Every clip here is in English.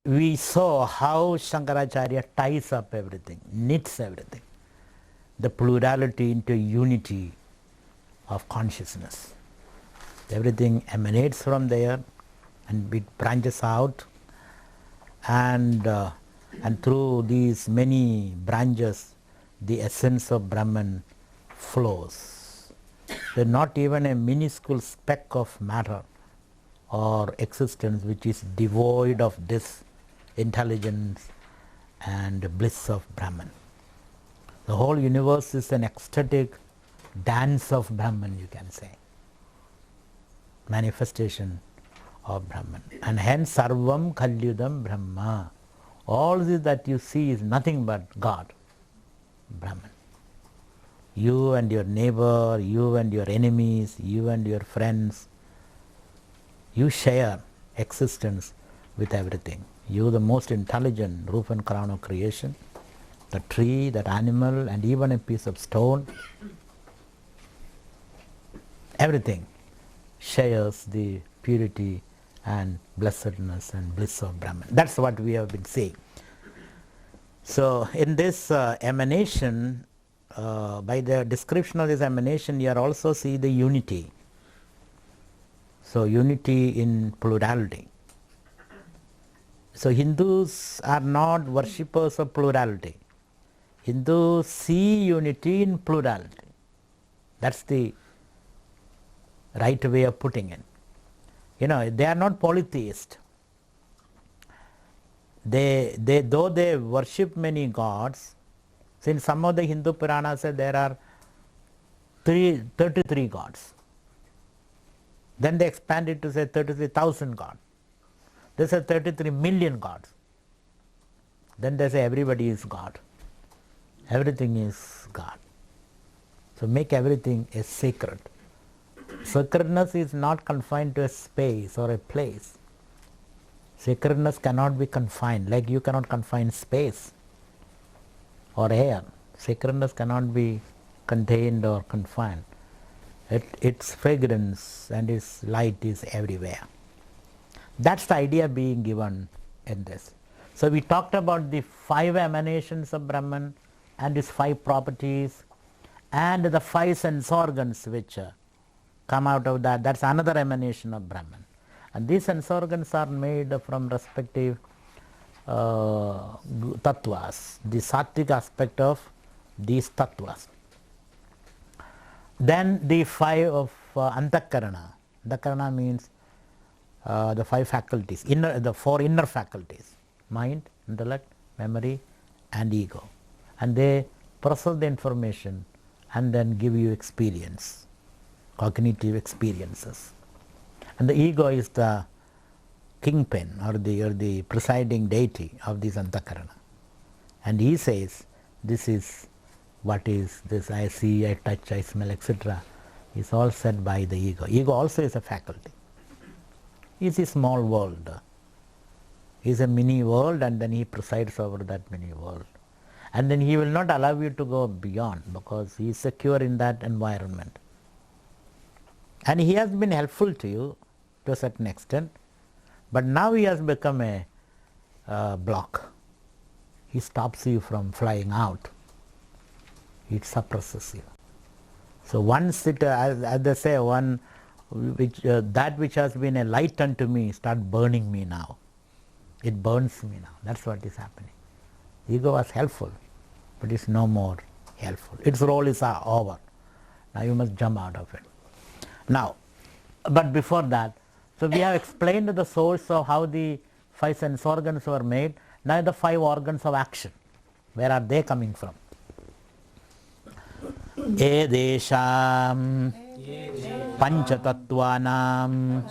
we saw how Shankaracharya ties up everything, knits everything, the plurality into unity of consciousness. Everything emanates from there and it branches out, and through these many branches the essence of Brahman flows. There is not even a minuscule speck of matter or existence which is devoid of this intelligence and bliss of Brahman. The whole universe is an ecstatic dance of Brahman, you can say, manifestation of Brahman. And hence Sarvam Kalyudam Brahma. All this that you see is nothing but God, Brahman. You and your neighbor, you and your enemies, you and your friends, you share existence with everything. You, the most intelligent roof and crown of creation, the tree, that animal, and even a piece of stone, everything shares the purity and blessedness and bliss of Brahman. That's what we have been saying. So in this emanation, by the description of this emanation, you also see the unity. So unity in plurality. So Hindus are not worshippers of plurality. Hindus see unity in plurality. That's the right way of putting it. You know, they are not polytheists. Though they worship many gods, since some of the Hindu Puranas say there are 33 gods. Then they expand it to say 33,000 gods. They say 33 million gods. Then they say everybody is God. Everything is God. So make everything a sacred. Sacredness is not confined to a space or a place. Sacredness cannot be confined, like you cannot confine space or air. Sacredness cannot be contained or confined. Its fragrance and its light is everywhere. That's the idea being given in this. So we talked about the 5 emanations of Brahman and its 5 properties and the 5 sense organs which come out of that. That's another emanation of Brahman. And these sense organs are made from respective tattvas, the sattvic aspect of these tattvas. Then the 5 of antakarana. Antakarana means the 5 faculties, the 4 inner faculties: mind, intellect, memory, and ego. And they process the information and then give you experience, cognitive experiences. And the ego is the kingpin or the presiding deity of this antakarana. And he says, this is what is this, I see, I touch, I smell, etc. is all said by the ego. Ego also is a faculty. It's a small world. It's a mini world, and then he presides over that mini world. And then he will not allow you to go beyond because he is secure in that environment. And he has been helpful to you to a certain extent, but now he has become a block. He stops you from flying out. It suppresses you. So once it, as they say, that which has been a light unto me start burning me now. It burns me now. That's what is happening. Ego was helpful, but it's no more helpful. Its role is over. Now you must jump out of it. Now, but before that, so we have explained the source of how the 5 sense organs were made. Now the 5 organs of action. Where are they coming from? Edesham panchatattvanam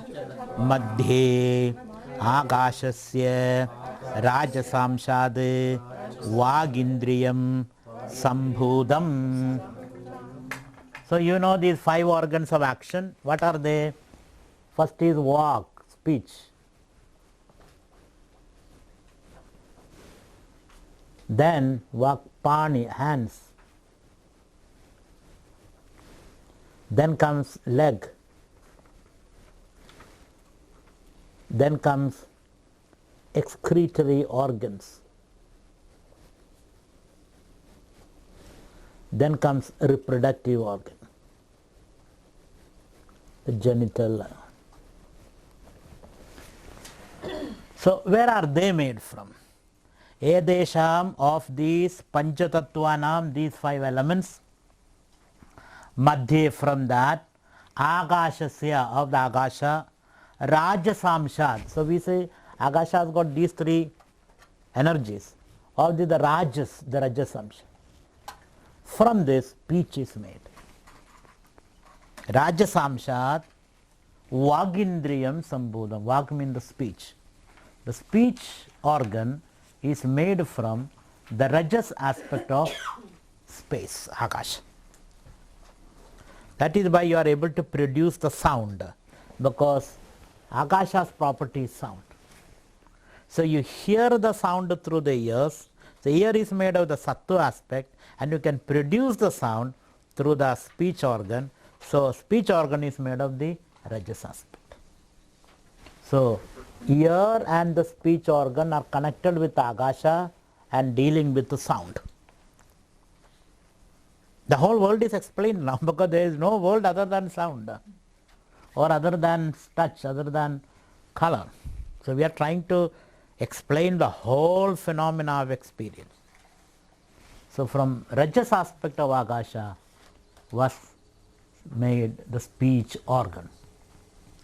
madhye agashasya rajasamshad vagindriyam sambodham. So you know these 5 organs of action. What are they? First is vak, speech. Then vakpani, hands. Then comes leg. Then comes excretory organs. Then comes reproductive organ, the genital. So where are they made from? Edesham, of these Panchatattvanam, these 5 elements, Madhye, from that, Agashasya, of the Agasha, Rajasamshad. So we say Agasha has got these 3 energies. Of the Rajas, the Rajasamsha. From this, speech is made. Rajasamshat, Vagindriyam Sambodham. Vag means the speech. The speech organ is made from the Rajas aspect of space, Akash. That is why you are able to produce the sound, because Akasha's property is sound. So you hear the sound through the ears. The ear is made of the Sattva aspect, and you can produce the sound through the speech organ. So speech organ is made of the Rajas aspect. So ear and the speech organ are connected with the Akasha and dealing with the sound. The whole world is explained now, because there is no world other than sound, or other than touch, other than color. So we are trying to explain the whole phenomena of experience. So from Rajas aspect of Akasha was made the speech organ,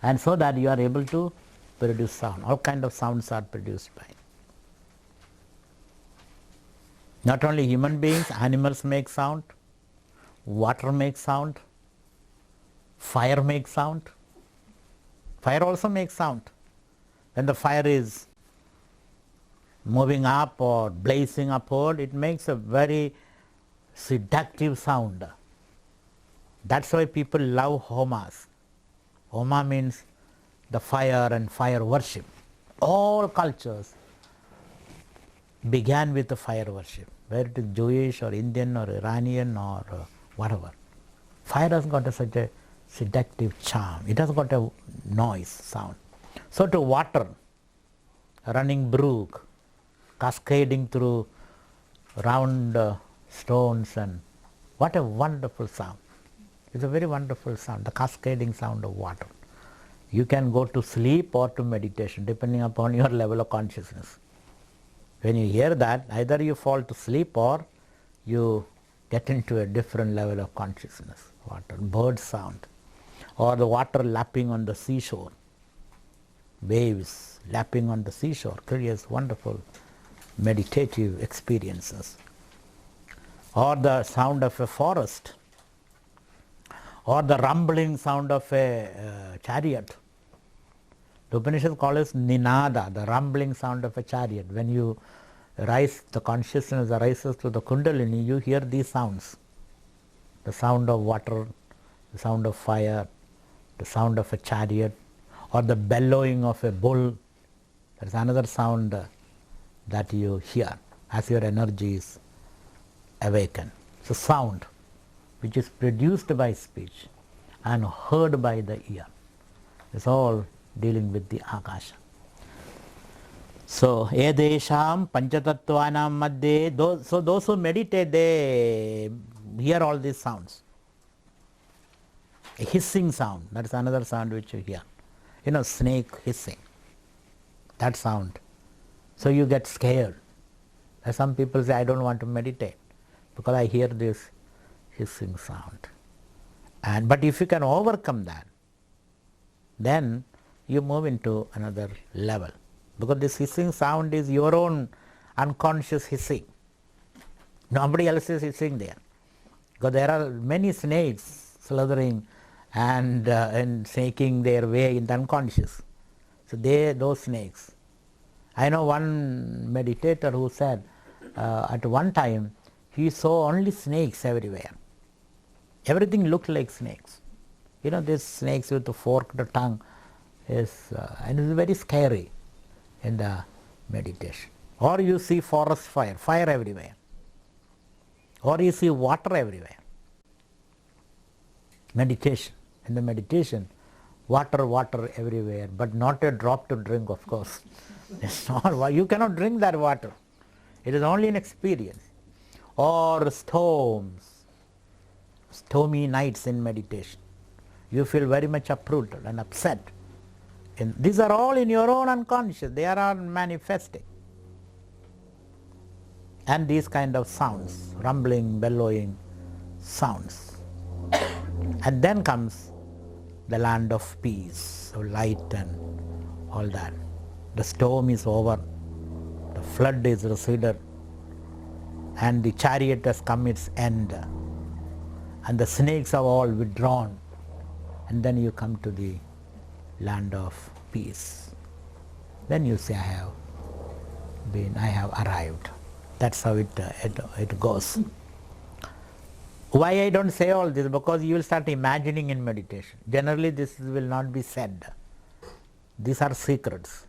and so that you are able to produce sound. All kind of sounds are produced by it. Not only human beings, animals make sound, water makes sound, fire makes sound. Fire also makes sound. When the fire is moving up or blazing upward, it makes a very seductive sound. That's why people love homas. Homa means the fire and fire worship. All cultures began with the fire worship, whether it is Jewish or Indian or Iranian or whatever. Fire has got such a seductive charm. It has got a noise, sound. So to water, a running brook, cascading through round stones, and what a wonderful sound. It's a very wonderful sound, the cascading sound of water. You can go to sleep or to meditation, depending upon your level of consciousness. When you hear that, either you fall to sleep or you get into a different level of consciousness. Water, bird sound, or the water lapping on the seashore. Waves lapping on the seashore creates wonderful meditative experiences. Or the sound of a forest, or the rumbling sound of a chariot. The Upanishad calls it ninada, the rumbling sound of a chariot. When you rise, the consciousness arises to the kundalini, you hear these sounds. The sound of water, the sound of fire, the sound of a chariot, or the bellowing of a bull. There is another sound that you hear as your energy is awakened. So sound, which is produced by speech and heard by the ear, is all dealing with the Akasha. So, Edesham Panchatattvanam Madhye, so those who meditate, they hear all these sounds. A hissing sound, that is another sound which you hear. You know, snake hissing, that sound. So you get scared. Some people say, I don't want to meditate because I hear this hissing sound. But if you can overcome that, then you move into another level, because this hissing sound is your own unconscious hissing. Nobody else is hissing there, because there are many snakes slithering and snaking their way in the unconscious. So those snakes. I know one meditator who said at one time he saw only snakes everywhere. Everything looked like snakes. You know, these snakes with the forked tongue is and it is very scary in the meditation. Or you see forest fire everywhere. Or you see water everywhere. Meditation. In the meditation, water everywhere, but not a drop to drink, of course. It's not, you cannot drink that water. It is only an experience. Or storms, stormy nights in meditation. You feel very much uprooted and upset. And these are all in your own unconscious. They are all manifesting. And these kind of sounds, rumbling, bellowing sounds. And then comes the land of peace, of light and all that. The storm is over, the flood is receded, and the chariot has come its end, and the snakes are all withdrawn, and then you come to the land of peace. Then you say, I have arrived. That's how it goes. Why I don't say all this? Because you will start imagining in meditation. Generally this will not be said. These are secrets.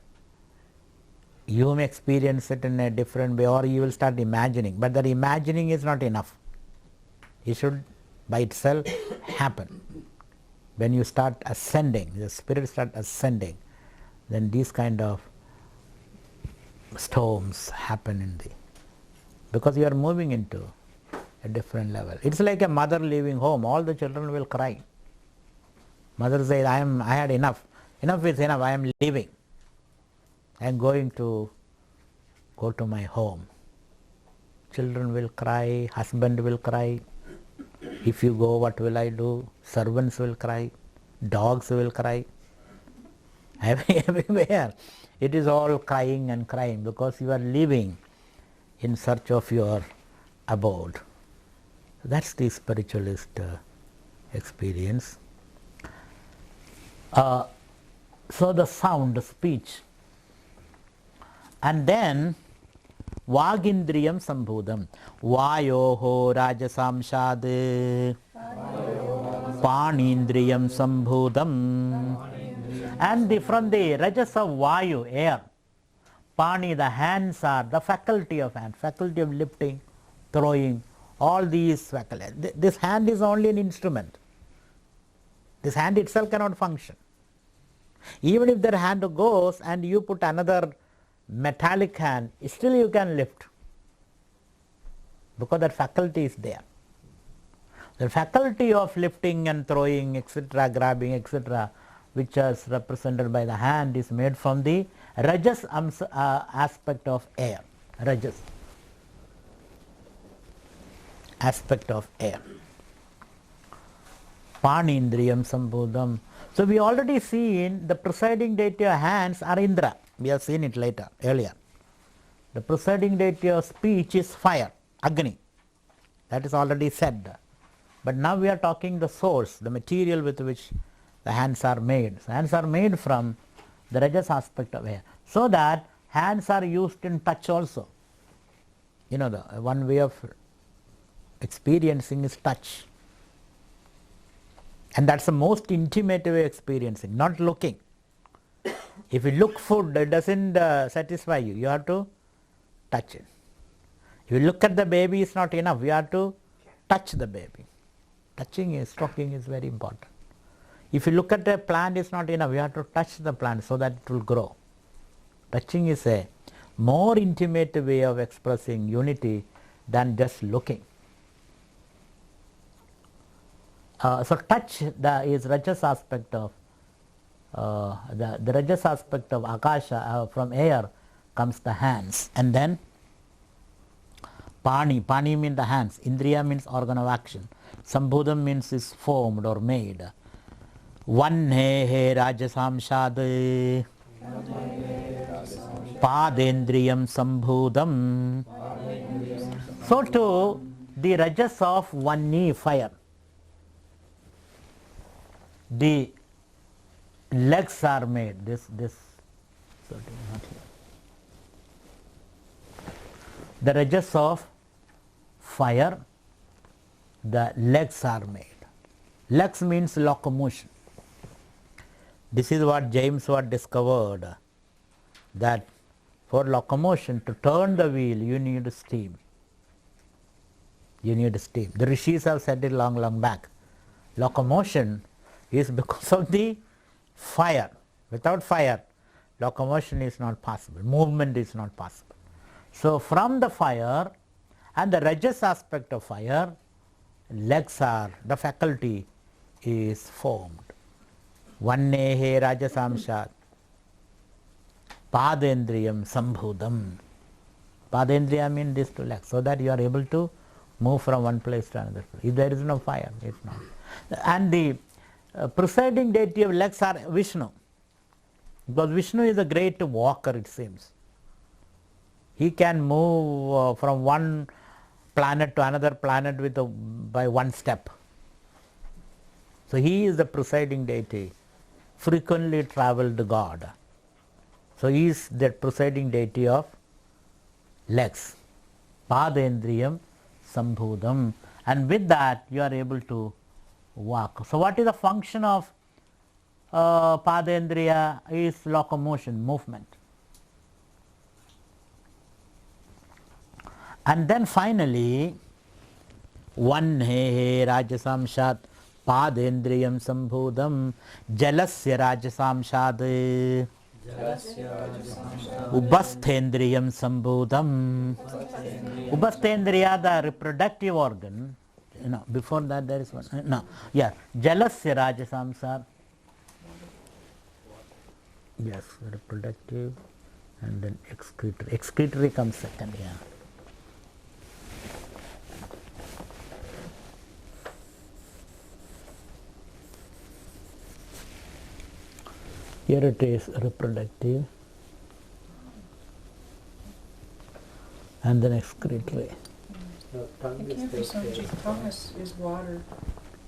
You may experience it in a different way, or you will start imagining. But that imagining is not enough. It should by itself happen. When you start ascending, the spirit start ascending, then these kind of storms happen in the, because you are moving into a different level. It's like a mother leaving home. All the children will cry. Mother says, I had enough. Enough is enough. I am leaving. I am going to go to my home. Children will cry. Husband will cry. If you go, what will I do? Servants will cry. Dogs will cry. Everywhere. It is all crying and crying because you are living in search of your abode. That's the spiritualist experience. So the sound, the speech. And then Vagindriyam Sambodham. Vayoho Rajasamshad Panindriyam Sambodham. And from the rajas of Vayu, air, Pani, the hands are the faculty of hand, faculty of lifting, throwing, all these faculties. This hand is only an instrument. This hand itself cannot function. Even if that hand goes and you put another metallic hand, still you can lift, because that faculty is there. The faculty of lifting and throwing, etc., grabbing, etc., which is represented by the hand, is made from the rajas aspect of air. Rajas aspect of air. Panindriyam Sambodham. So we already seen the presiding deity of hands are Indra. We have seen it later, earlier. The presiding deity of speech is fire, Agni. That is already said. But now we are talking the source, the material with which the hands are made. So hands are made from the rajas aspect of air. So that hands are used in touch also. You know, the one way of experiencing is touch. And that's the most intimate way of experiencing, not looking. If you look food, it doesn't satisfy you. You have to touch it. If you look at the baby, it's not enough. You have to touch the baby. Touching is, stroking is very important. If you look at a plant, it's not enough. You have to touch the plant so that it will grow. Touching is a more intimate way of expressing unity than just looking. So touch is rajas aspect of the rajas aspect of akasha. From air comes the hands, and then pani. Pani means the hands. Indriya means organ of action. Sambodham means is formed or made. One he rajasamshad padendriyam sambodham. So to the rajas of one knee, fire. The legs are made, this certainly not here. The rajas of fire, the legs are made. Legs means locomotion. This is what James Watt discovered, that for locomotion, to turn the wheel, you need steam. You need steam. The rishis have said it long back. Locomotion is because of the fire. Without fire, locomotion is not possible, movement is not possible. So from the fire and the rajas aspect of fire, legs are, the faculty is formed. Vannehe rajasamshat padendriyam sambodham. Padendriya means these two legs, so that you are able to move from one place to another place. If there is no fire, it's not. And the presiding deity of legs are Vishnu, because Vishnu is a great walker, it seems. He can move from one planet to another planet by one step. So he is the presiding deity, frequently travelled god. So he is the presiding deity of legs, padendriyam sambodham, and with that you are able to walk. So what is the function of padendriya? Is locomotion, movement. And then finally, vannehe rajasamshat padendriyam sambodham jalasya rajasamshat ubasthendriyam sambodham. Ubasthendriya, the reproductive organ. Before that there is one. Jalasya rajasamsat. Yes, reproductive and then excretory. Excretory comes second. Here it is reproductive and then excretory. Tongue is water,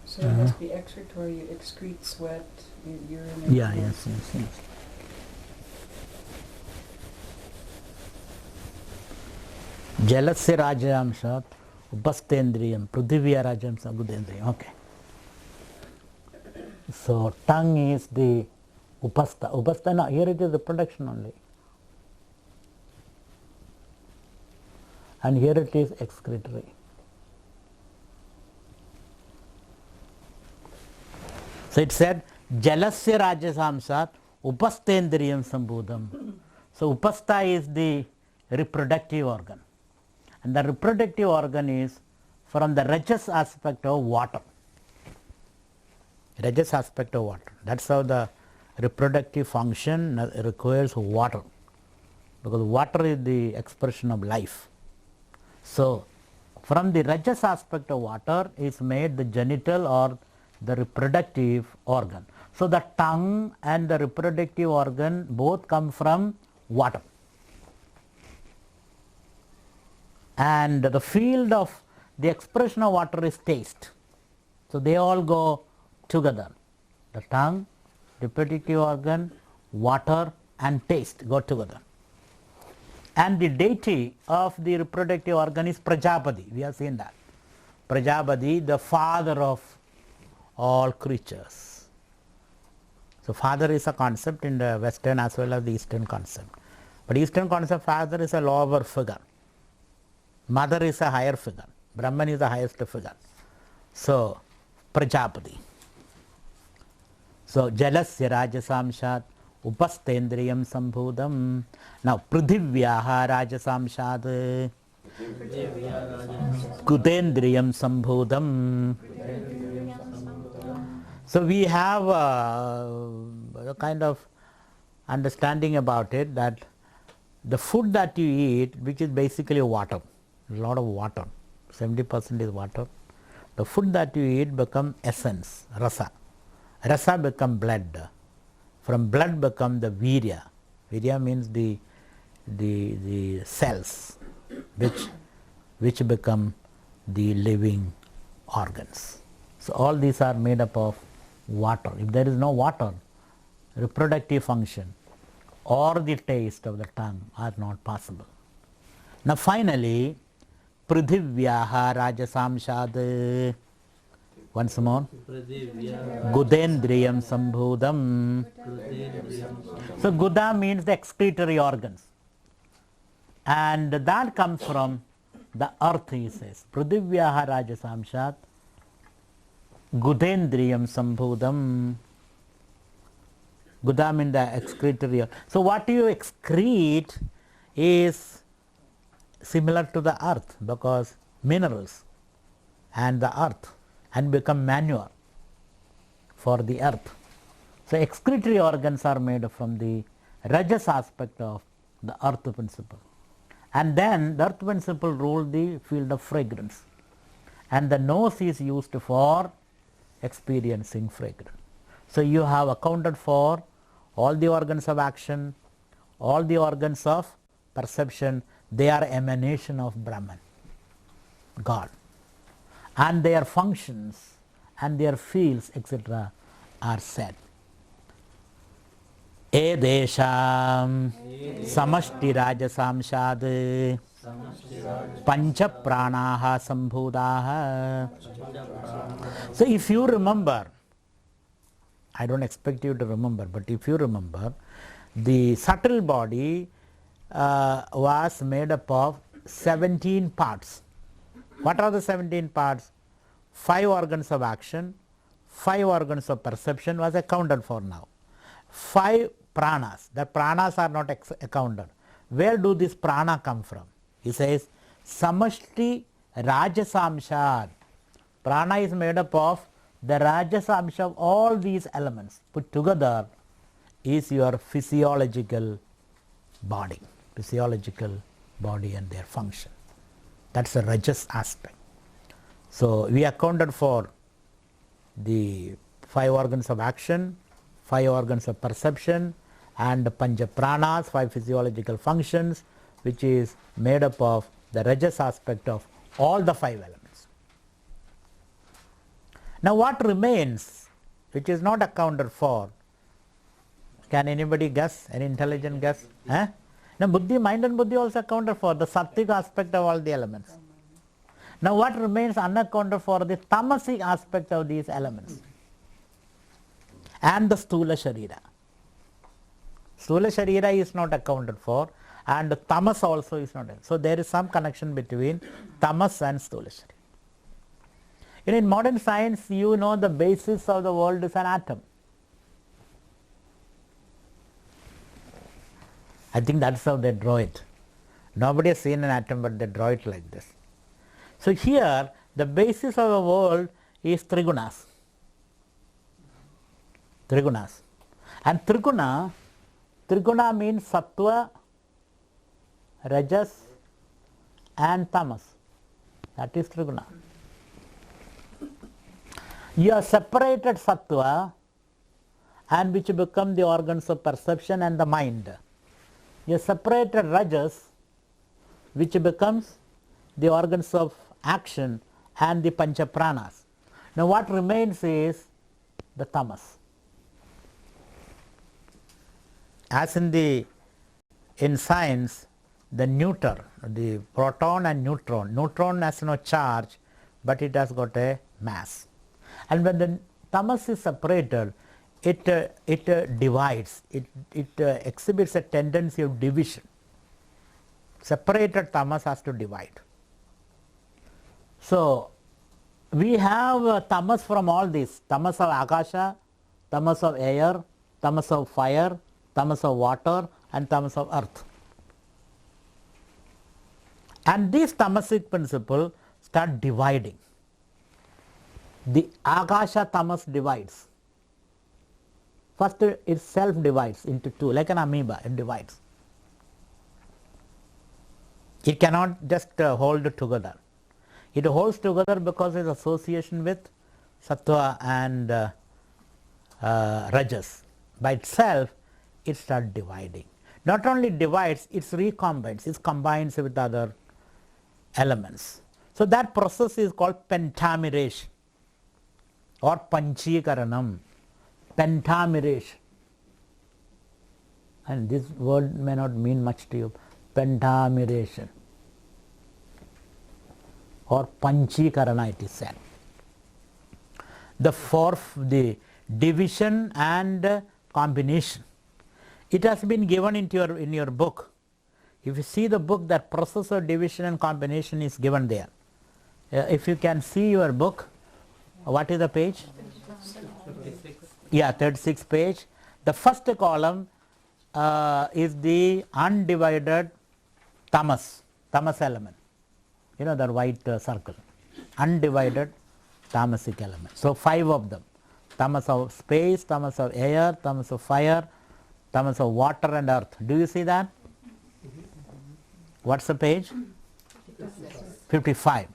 so it must be excretory. You excrete sweat, urine. Yes. Jalasya rajamshat upasthendriyam prithivya rajamshat gudendriyam. Okay. So tongue is the upastha. Upastha, no, here it is the production only. And here it is excretory. So it said jalasya rajasamsat upasthendriyam sambodham. So upastha is the reproductive organ, and the reproductive organ is from the rajas aspect of water. Rajas aspect of water. That's how the reproductive function requires water, because water is the expression of life. So from the rajas aspect of water is made the genital or the reproductive organ. So the tongue and the reproductive organ both come from water, and the field of the expression of water is taste. So they all go together. The tongue, reproductive organ, water and taste go together. And the deity of the reproductive organ is Prajapati. We have seen that. Prajapati, the father of all creatures. So father is a concept in the Western as well as the Eastern concept. But Eastern concept, father is a lower figure. Mother is a higher figure. Brahman is the highest figure. So Prajapati. So jalasya rajasamshat upasthendriyam sambodham. Now prithivyaha rajasamshat gudendriyam sambodham. So we have a kind of understanding about it, that the food that you eat, which is basically water, a lot of water, 70% is water. The food that you eat become essence, rasa. Rasa become blood. From blood become the virya. Virya means the cells which become the living organs. So all these are made up of water. If there is no water, reproductive function or the taste of the tongue are not possible. Now finally, prithivyaha rajasamshat. Once more. Gudendriyam sambodham. So guda means the excretory organs. And that comes from the earth, he says. Prithivyaha rajasamshat gudendriyam sambodham. Guda means the excretory. So what you excrete is similar to the earth, because minerals and the earth and become manure for the earth. So excretory organs are made from the rajas aspect of the earth principle. And then the earth principle ruled the field of fragrance. And the nose is used for experiencing fragrance. So you have accounted for all the organs of action, all the organs of perception. They are emanation of Brahman, God. And their functions and their fields, etc., are said. Edesham samashti rajasamshad pancha pranaha sambodhaha. So if you remember, I don't expect you to remember, but if you remember, the subtle body was made up of 17 parts. What are the 17 parts? 5 organs of action, 5 organs of perception was accounted for now. 5 pranas, the pranas are not accounted. Where do this prana come from? He says, samashti rajasamshad. Prana is made up of the rajasamsha of all these elements put together is your physiological body and their function. That's the rajas aspect. So we accounted for the 5 organs of action, 5 organs of perception, and pancha pranas, 5 physiological functions, which is made up of the rajas aspect of all the 5 elements. Now what remains, which is not accounted for? Can anybody guess? Any intelligent guess? Now buddhi, mind and buddhi also accounted for the sattvic aspect of all the elements. Now what remains unaccounted for? The tamasic aspect of these elements and the stula sharira. Stula sharira is not accounted for, and tamas also is not. So there is some connection between tamas and stula sharira. In modern science, you know the basis of the world is an atom. I think that's how they draw it. Nobody has seen an atom, but they draw it like this. So here the basis of the world is trigunas. And triguna means sattva, rajas and tamas. That is triguna. You have separated sattva, and which become the organs of perception and the mind. You have separated rajas, which becomes the organs of action and the pancha pranas. Now what remains is the tamas. As in science, the neuter, the proton and neutron has no charge, but it has got a mass. And when the tamas is separated, it divides, it exhibits a tendency of division. Separated tamas has to divide. So we have tamas from all these: tamas of akasha, tamas of air, tamas of fire, tamas of water, and tamas of earth. And this tamasic principle start dividing. The akasha tamas divides. First it self divides into 2, like an amoeba, it divides. It cannot just hold together. It holds together because of its association with sattva and rajas. By itself, it starts dividing. Not only divides, it recombines, it combines with other elements. So that process is called pentameration or panchikaranam. Pentameration. And this word may not mean much to you. Pentameration or panchikarana, it is said. The division and combination. It has been given in your book. If you see the book, that process of division and combination is given there. If you can see your book, what is the page? 36. Yeah, 36th page. The first column is the undivided tamas element. You know, the white circle, undivided tamasic element. So 5 of them: tamas of space, tamas of air, tamas of fire, tamas of water and earth. Do you see that? What's the page? 55.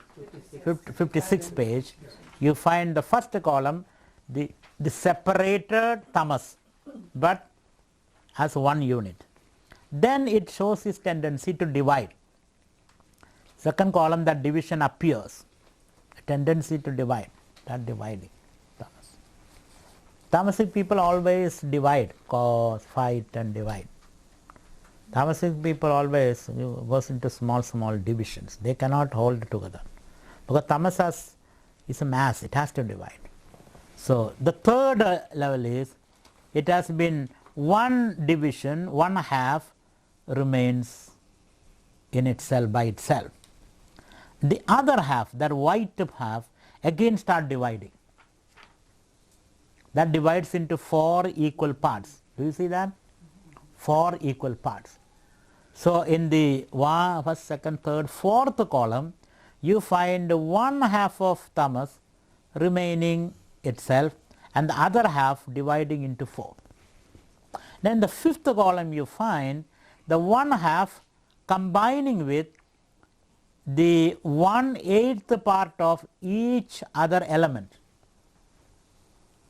56 page. You find the first column, the separated tamas, but as one unit. Then it shows its tendency to divide. Second column, that division appears, a tendency to divide, that dividing. Tamasic people always divide, cause, fight and divide. Tamasic people always goes into small divisions. They cannot hold together, because tamasas is a mass, it has to divide. So the third level is, it has been one division, one half remains in itself, by itself. The other half, that white half, again start dividing. That divides into 4 equal parts. Do you see that? 4 equal parts. So in the first, second, third, fourth column, you find one half of tamas remaining itself and the other half dividing into 4. Then the fifth column, you find the one half combining with the 1/8 part of each other element.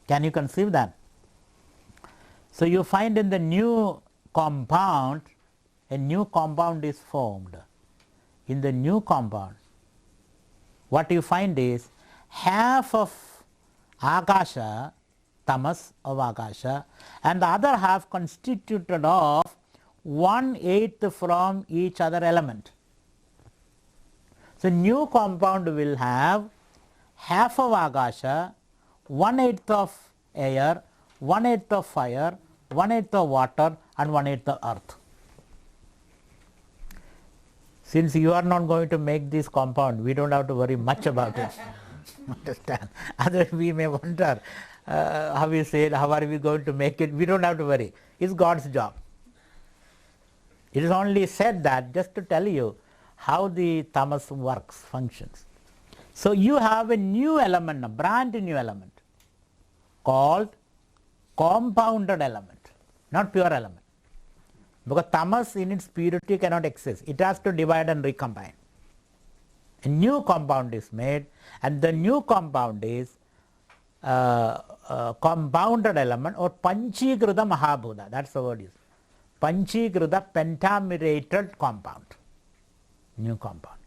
Can you conceive that? So you find in the new compound, a new compound is formed. In the new compound, what you find is half of Akasha, tamas of Akasha, and the other half constituted of 1/8 from each other element. So new compound will have half of Akasha, 1/8 of air, 1/8 of fire, 1/8 of water and 1/8 of earth. Since you are not going to make this compound, we don't have to worry much about it. Understand? Otherwise we may wonder, how you said, how are we going to make it? We don't have to worry. It's God's job. It is only said that just to tell you how the tamas works, functions. So you have a new element, a brand new element called compounded element, not pure element. Because tamas in its purity cannot exist. It has to divide and recombine. A new compound is made, and the new compound is compounded element or Panchikrita Mahabhuta. That's the word is. Panchikrita pentamerated compound. New compound.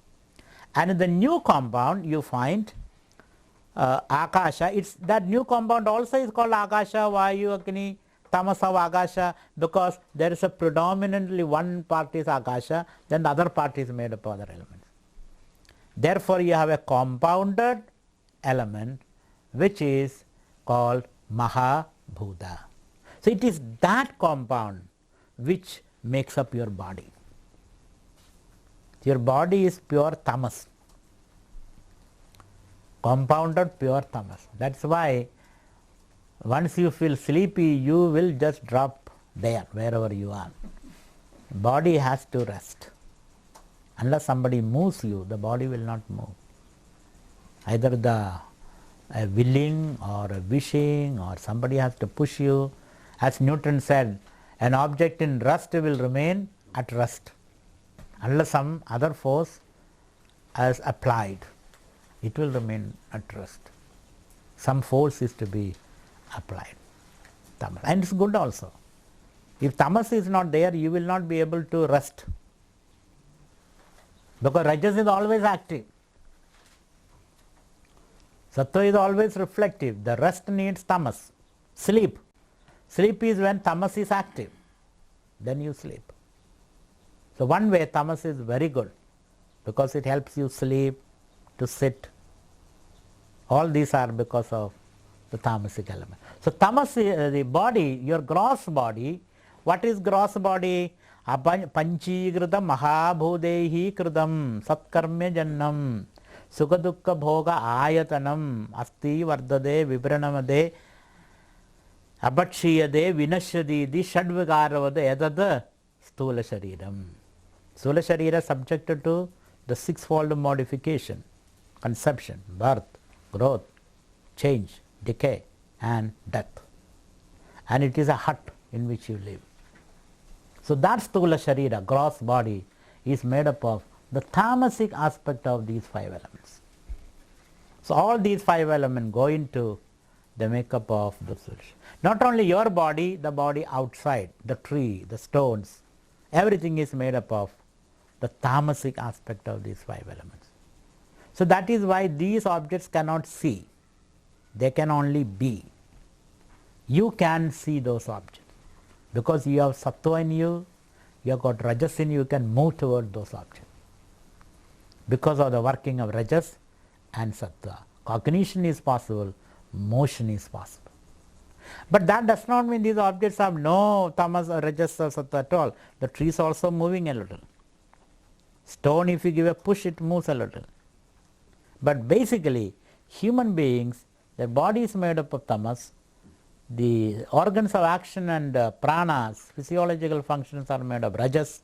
And in the new compound you find Akasha. It's that new compound also is called Akasha, Vayu, Agni, Tamas of Akasha, because there is a predominantly one part is Akasha, then the other part is made up of other elements. Therefore you have a compounded element which is called Mahabhuta. So it is that compound which makes up your body. Your body is pure tamas, compounded pure tamas. That's why once you feel sleepy, you will just drop there wherever you are. Body has to rest. Unless somebody moves you, the body will not move. Either the willing or a wishing, or somebody has to push you. As Newton said, an object in rest will remain at rest unless some other force is applied. It will remain at rest. Some force is to be applied. Tamas. And it's good also. If tamas is not there, you will not be able to rest. Because rajas is always active. Sattva is always reflective. The rest needs tamas. Sleep. Sleep is when tamas is active. Then you sleep. So one way tamas is very good because it helps you sleep, to sit. All these are because of the tamasic element. So tamas, the body, your gross body. What is gross body? Panchikrita Mahabhudehi Kritam Satkarmya Jannam Sukadukka Bhoga Ayatanam Asti Vardade Vibranamade Abhakshiyade vinashyadi di shadvikaravada yadada stula shariram. Stula sharira subjected to the sixfold modification, conception, birth, growth, change, decay and death. And it is a hut in which you live. So that stula sharira, gross body, is made up of the tamasic aspect of these five elements. So all these five elements go into the makeup of the soul. Not only your body, the body outside, the tree, the stones, everything is made up of the tamasic aspect of these five elements. So that is why these objects cannot see, they can only be. You can see those objects because you have sattva in you, you have got rajas in you, you can move toward those objects. Because of the working of rajas and sattva, cognition is possible, motion is possible. But that does not mean these objects have no tamas or rajas or sattva at all. The tree is also moving a little. Stone, if you give a push, it moves a little. But basically, human beings, their body is made up of tamas, the organs of action and pranas, physiological functions are made of rajas,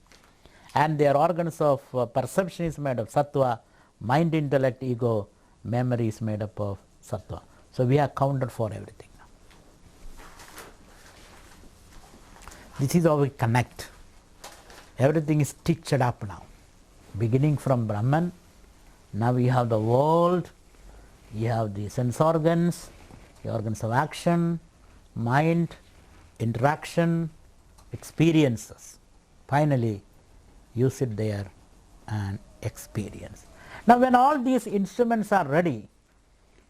and their organs of perception is made of sattva, mind, intellect, ego, memory is made up of sattva. So we have counted for everything now. This is how we connect. Everything is stitched up now. Beginning from Brahman, now we have the world, you have the sense organs, the organs of action, mind, interaction, experiences. Finally, you sit there and experience. Now when all these instruments are ready,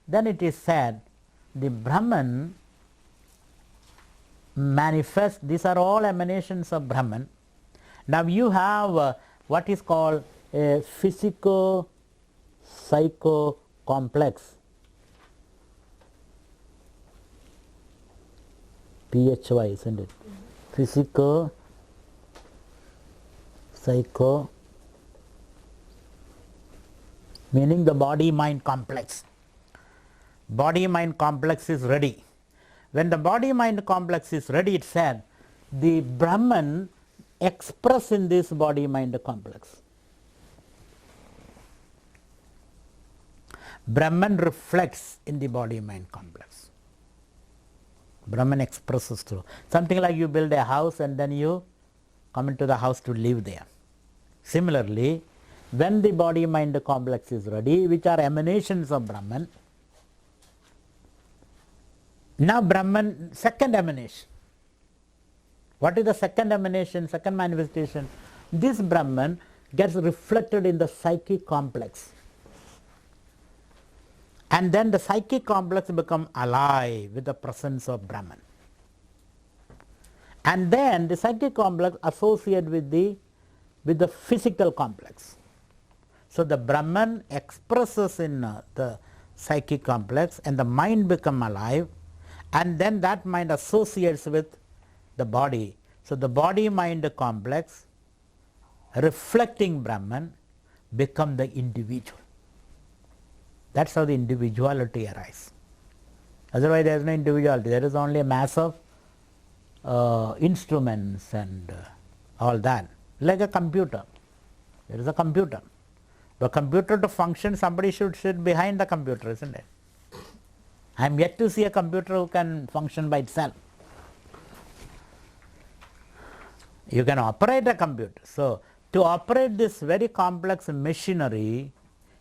then it is said the Brahman manifests, these are all emanations of Brahman. Now you have what is called a physico-psycho complex, PHY, isn't it? Physico-psycho, meaning the body-mind complex. Body-mind complex is ready. When the body-mind complex is ready, it said the Brahman express in this body-mind complex. Brahman reflects in the body-mind complex. Brahman expresses through. Something like you build a house and then you come into the house to live there. Similarly, when the body-mind complex is ready, which are emanations of Brahman, now Brahman, second emanation. What is the second emanation, second manifestation? This Brahman gets reflected in the psychic complex. And then the psychic complex becomes alive with the presence of Brahman. And then the psychic complex associated with the physical complex. So the Brahman expresses in the psychic complex and the mind becomes alive, and then that mind associates with the body. So the body-mind complex reflecting Brahman become the individual. That's how the individuality arises. Otherwise there is no individuality, there is only a mass of instruments and all that. Like a computer, there is a computer. The computer to function, somebody should sit behind the computer, isn't it? I am yet to see a computer who can function by itself. You can operate a computer. So to operate this very complex machinery,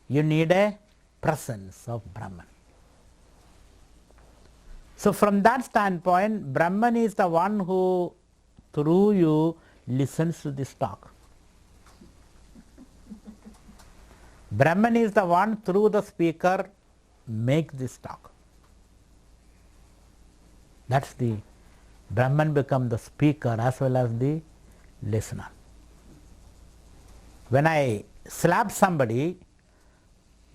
you need a presence of Brahman. So from that standpoint, Brahman is the one who through you listens to this talk. Brahman is the one through the speaker makes this talk. That's the Brahman become the speaker as well as the listener. When I slap somebody,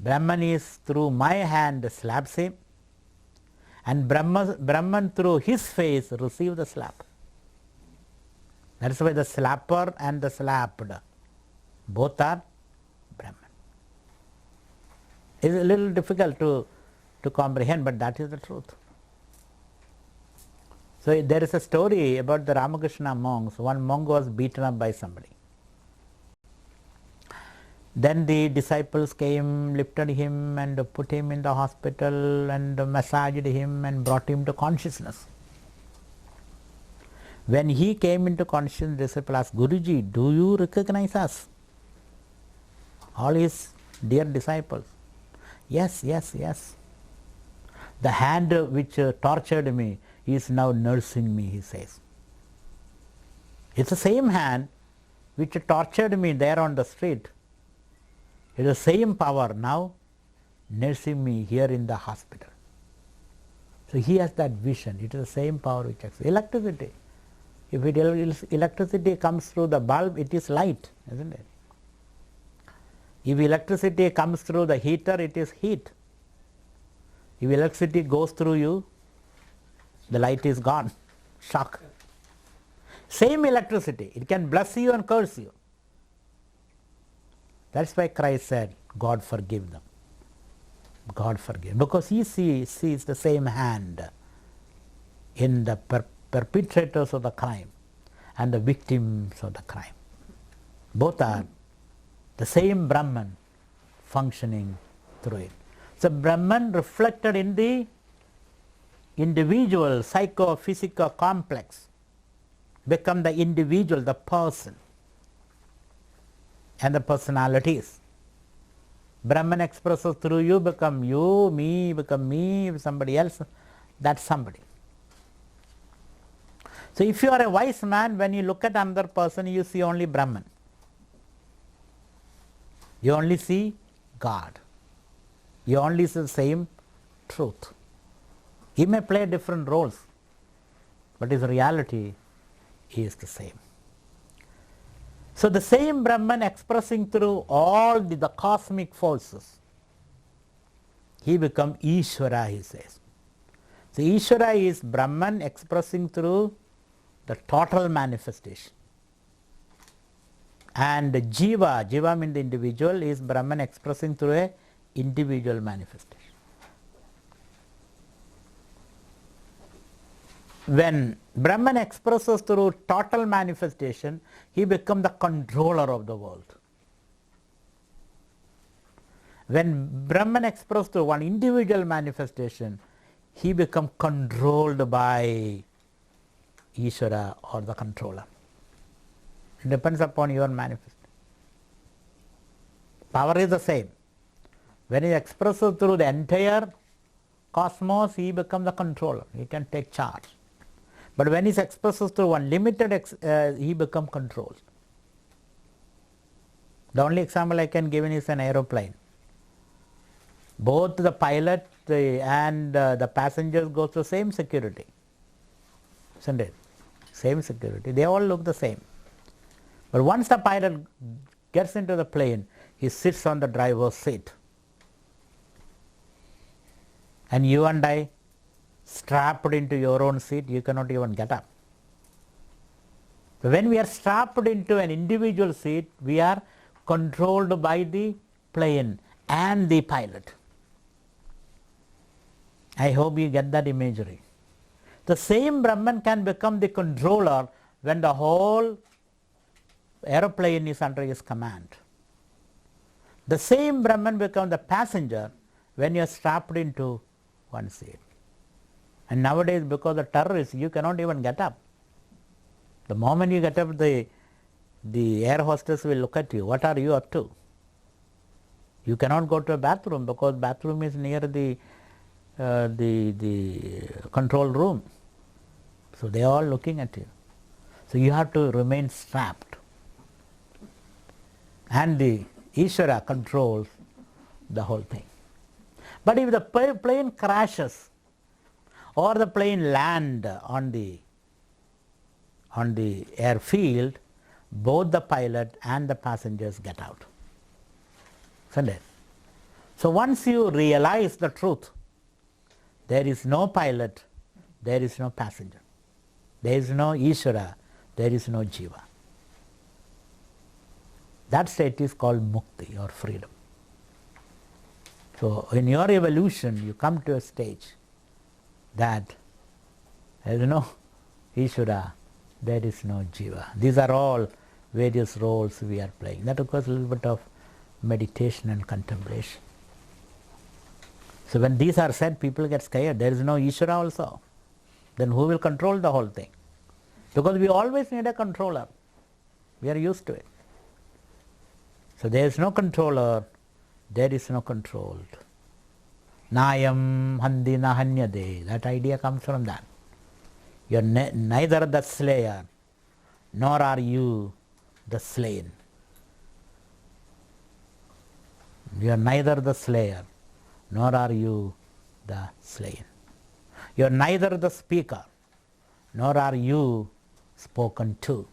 Brahman is through my hand slaps him, and Brahman through his face receives the slap. That is why the slapper and the slapped, both are Brahman. It is a little difficult to comprehend, but that is the truth. So there is a story about the Ramakrishna monks. One monk was beaten up by somebody. Then the disciples came, lifted him and put him in the hospital and massaged him and brought him to consciousness. When he came into consciousness, the disciple asked, Guruji, do you recognize us? All his dear disciples. Yes, yes, yes. The hand which tortured me is now nursing me, he says. It's the same hand which tortured me there on the street. It is the same power now nursing me here in the hospital. So he has that vision. It is the same power which acts. Electricity. If electricity comes through the bulb, it is light, isn't it? If electricity comes through the heater, it is heat. If electricity goes through you, the light is gone. Shock. Same electricity. It can bless you and curse you. That's why Christ said, God forgive them. God forgive. Because he sees the same hand in the perpetrators of the crime and the victims of the crime. Both are the same Brahman functioning through it. So Brahman reflected in the individual psycho-physical complex become the individual, the person, and the personalities. Brahman expresses through you, become you, me, become me, somebody else, that's somebody. So if you are a wise man, when you look at another person, you see only Brahman. You only see God. You only see the same truth. He may play different roles, but his reality is the same. So the same Brahman expressing through all the cosmic forces, he becomes Ishvara, he says. So Ishvara is Brahman expressing through the total manifestation. And Jiva, Jiva means the individual, is Brahman expressing through a individual manifestation. When Brahman expresses through total manifestation, he becomes the controller of the world. When Brahman expresses through one individual manifestation, he becomes controlled by Ishvara or the controller. It depends upon your manifestation. Power is the same. When he expresses through the entire cosmos, he becomes the controller. He can take charge. But when he expresses through one limited, he becomes controlled. The only example I can give is an aeroplane. Both the pilot and the passengers go through the same security. Isn't it? Same security. They all look the same. But once the pilot gets into the plane, he sits on the driver's seat. And you and I, strapped into your own seat, you cannot even get up. So when we are strapped into an individual seat, we are controlled by the plane and the pilot. I hope you get that imagery. The same Brahman can become the controller when the whole aeroplane is under his command. The same Brahman becomes the passenger when you are strapped into one seat. And nowadays, because of terrorists, you cannot even get up. The moment you get up, the air hostess will look at you. What are you up to? You cannot go to a bathroom because bathroom is near the control room. So they are all looking at you. So you have to remain strapped. And the Ishvara controls the whole thing. But if the plane crashes or the plane lands on the airfield, both the pilot and the passengers get out. Isn't it? So once you realize the truth, there is no pilot, there is no passenger. There is no Ishvara, there is no Jiva. That state is called mukti or freedom. So in your evolution, you come to a stage that there is no Ishvara, there is no Jiva. These are all various roles we are playing. That requires a little bit of meditation and contemplation. So when these are said, people get scared. There is no Ishvara also. Then who will control the whole thing? Because we always need a controller. We are used to it. So there is no controller, there is no controlled. Nayam handi na hanyade. That idea comes from that. You are neither the slayer, nor are you the slain. You are neither the slayer, nor are you the slain. You are neither the speaker, nor are you spoken to.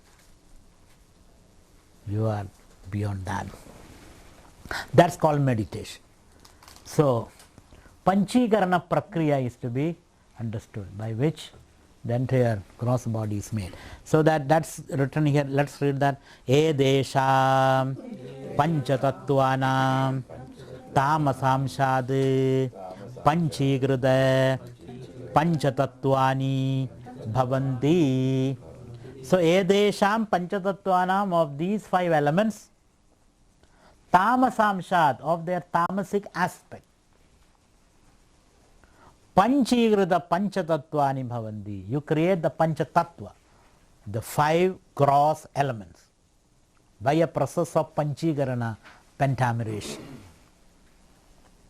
You are beyond that. That's called meditation. So, Panchikarana Prakriya is to be understood, by which the entire gross body is made. So that's written here. Let's read that. Edesham Panchatattvanam Tamasamshad Panchikrita Panchatattwani Bhavanti. So, Edesham Panchatattvanam, of these 5 elements, Tamasamshat, of their tamasic aspect, Panchikrita Panchatattwani Bhavanti. You create the Panchatattva, the 5 gross elements, by a process of Panchikarana, pentameration.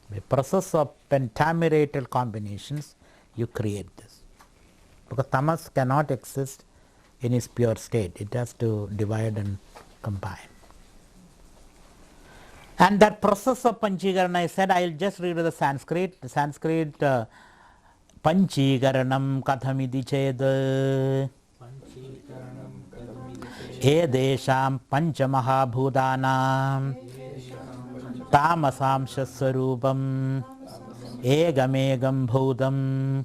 By process of pentamerated combinations, you create this. Because tamas cannot exist in its pure state. It has to divide and combine. And that process of Panchikarana, I said, I will just read the Sanskrit. The Sanskrit Panchikaranam kathamidi ched edesham panchamahabhudanam tamasamsha sarupam egamegam bhudam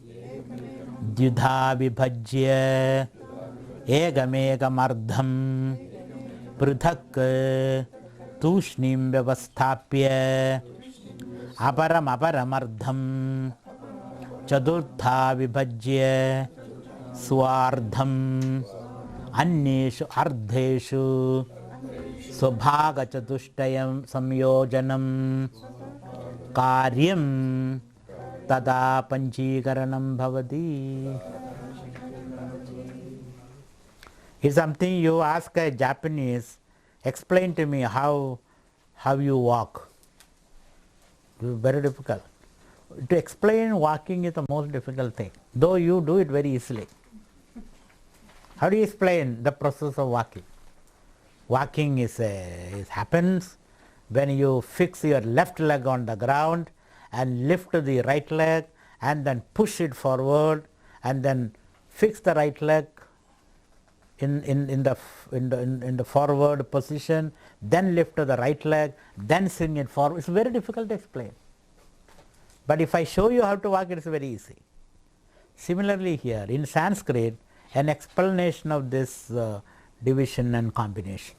dvudha vibhajya egamegam prithak tushnim vyavasthapya aparam chadurtha vibhajya swardham anyeshu ardheshu subhaga chatushtayam samyojanam karyam tada panchikaranam bhavati. It's something you ask a Japanese, explain to me how you walk. It's very difficult. To explain walking is the most difficult thing, though you do it very easily. How do you explain the process of walking? Walking happens when you fix your left leg on the ground and lift the right leg and then push it forward and then fix the right leg in the forward position, then lift the right leg, then swing it forward. It's very difficult to explain. But if I show you how to walk, it's very easy. Similarly here, in Sanskrit, an explanation of this division and combination.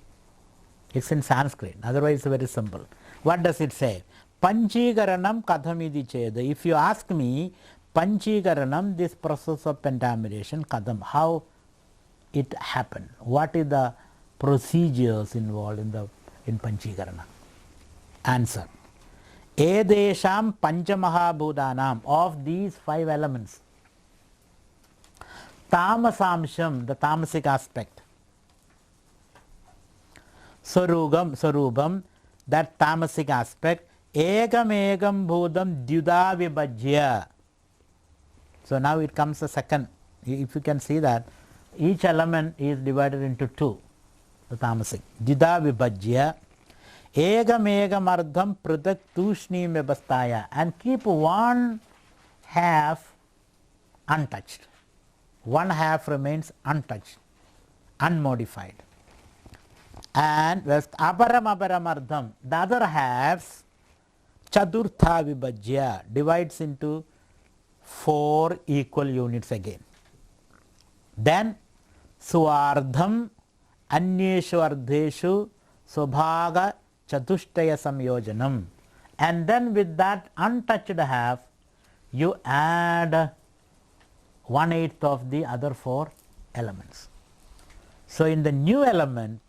It's in Sanskrit, otherwise it's very simple. What does it say? Panchikaranam kathamidi cheda. If you ask me, Panchikaranam, this process of pentameration, katham, how it happened? What is the procedures involved in Panchikarana? Answer. Edesham panchamahabhudanam, of these 5 elements, tamasamsham, the tamasic aspect, sarubam, that tamasic aspect, egam bhudam dvudha vibhajya. So now it comes the second. If you can see that each element is divided into 2, the tamasic, dvudha vibhajya egam ardham pratak tushnim vyavasthaya, and keep 1 half untouched. 1 half remains untouched, unmodified. And aparam ardham, the other halves, chadurtha vibhajya, divides into 4 equal units again. Then swardham anyeshu ardheshu subhaga chatushtaya samyojanam, and then with that untouched half you add 1/8 of the other 4 elements. So in the new element,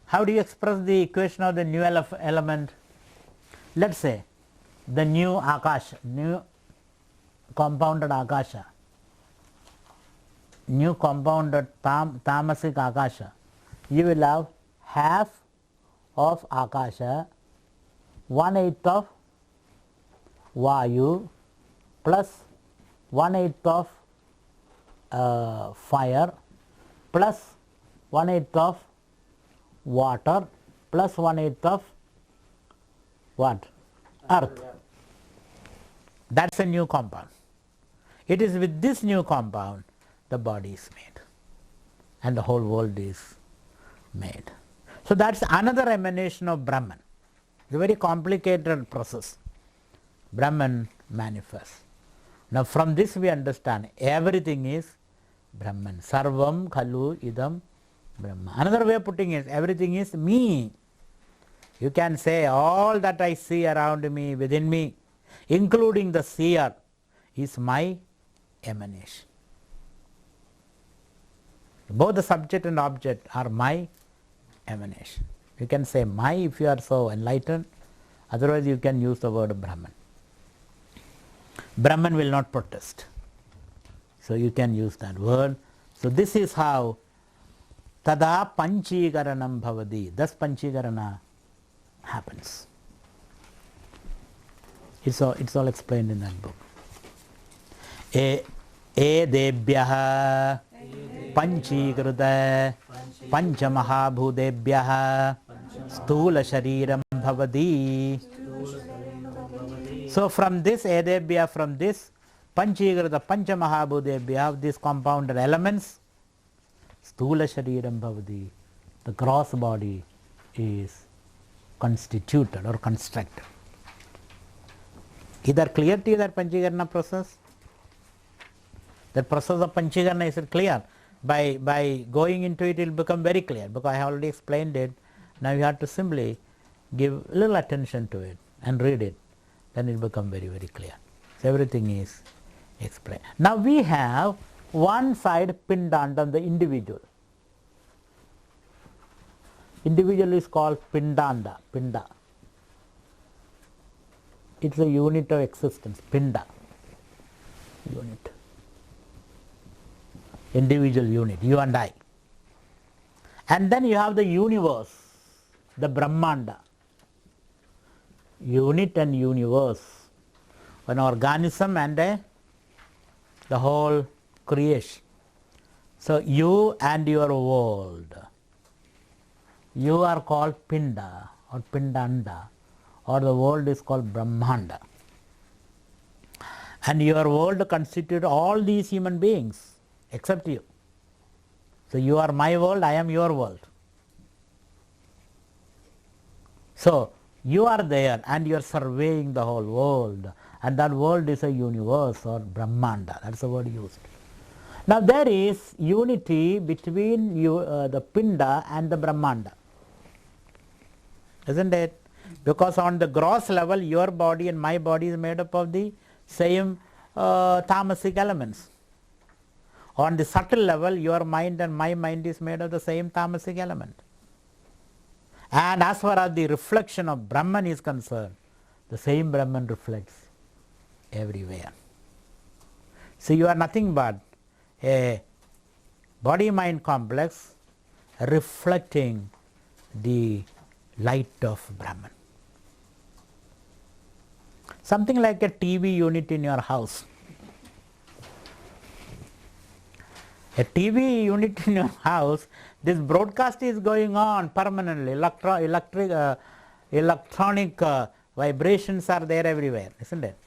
how do you express the equation of the new element? Let's say the new akasha, new compounded akasha, new compounded tamasic akasha. You will have half of akasha, 1/8 of vayu plus 1/8 of fire plus 1/8 of water plus 1/8 of what? Earth. That's a new compound. It is with this new compound the body is made and the whole world is made. So that's another emanation of Brahman. It's a very complicated process. Brahman manifests. Now from this we understand everything is Brahman. Sarvam khalu idam Brahma. Another way of putting it, everything is me. You can say all that I see around me, within me, including the seer, is my emanation. Both the subject and object are my emanation. You can say my if you are so enlightened, otherwise you can use the word Brahman. Brahman will not protest. So you can use that word. So this is how tada panchikaranam bhavadi. Thus panchikarana happens. It's all explained in that book. Edebhyaha panchikruta panchamahabhudebhyaha stula shariram bhavadi. So from this edebhya, from this panchikruta panchamahabhudebhya, these compounded elements, stula shariram bhavadi, the gross body is constituted or constructed. Is that clear to you, that panchikarana process? That process of panchikarana, is it clear? By going into it, it will become very clear, because I have already explained it. Now you have to simply give a little attention to it and read it, then it will become very, very clear. So everything is explained. Now we have one side pindanda, the individual. Individual is called pindanda, pinda. It's a unit of existence, pinda, unit. Individual unit, you and I. And then you have the universe, the Brahmanda. Unit and universe, an organism and the whole creation. So you and your world, you are called Pinda or Pindanda, or the world is called Brahmanda. And your world constitutes all these human beings except you. So you are my world, I am your world. So you are there and you are surveying the whole world, and that world is a universe or Brahmanda. That's the word used. Now there is unity between you, the Pinda and the Brahmanda, isn't it? Because on the gross level, your body and my body is made up of the same tamasic elements. On the subtle level, your mind and my mind is made of the same tamasic element. And as far as the reflection of Brahman is concerned, the same Brahman reflects everywhere. So you are nothing but a body-mind complex reflecting the light of Brahman. Something like a TV unit in your house. A TV unit in your house, this broadcast is going on permanently. Electronic vibrations are there everywhere, isn't it?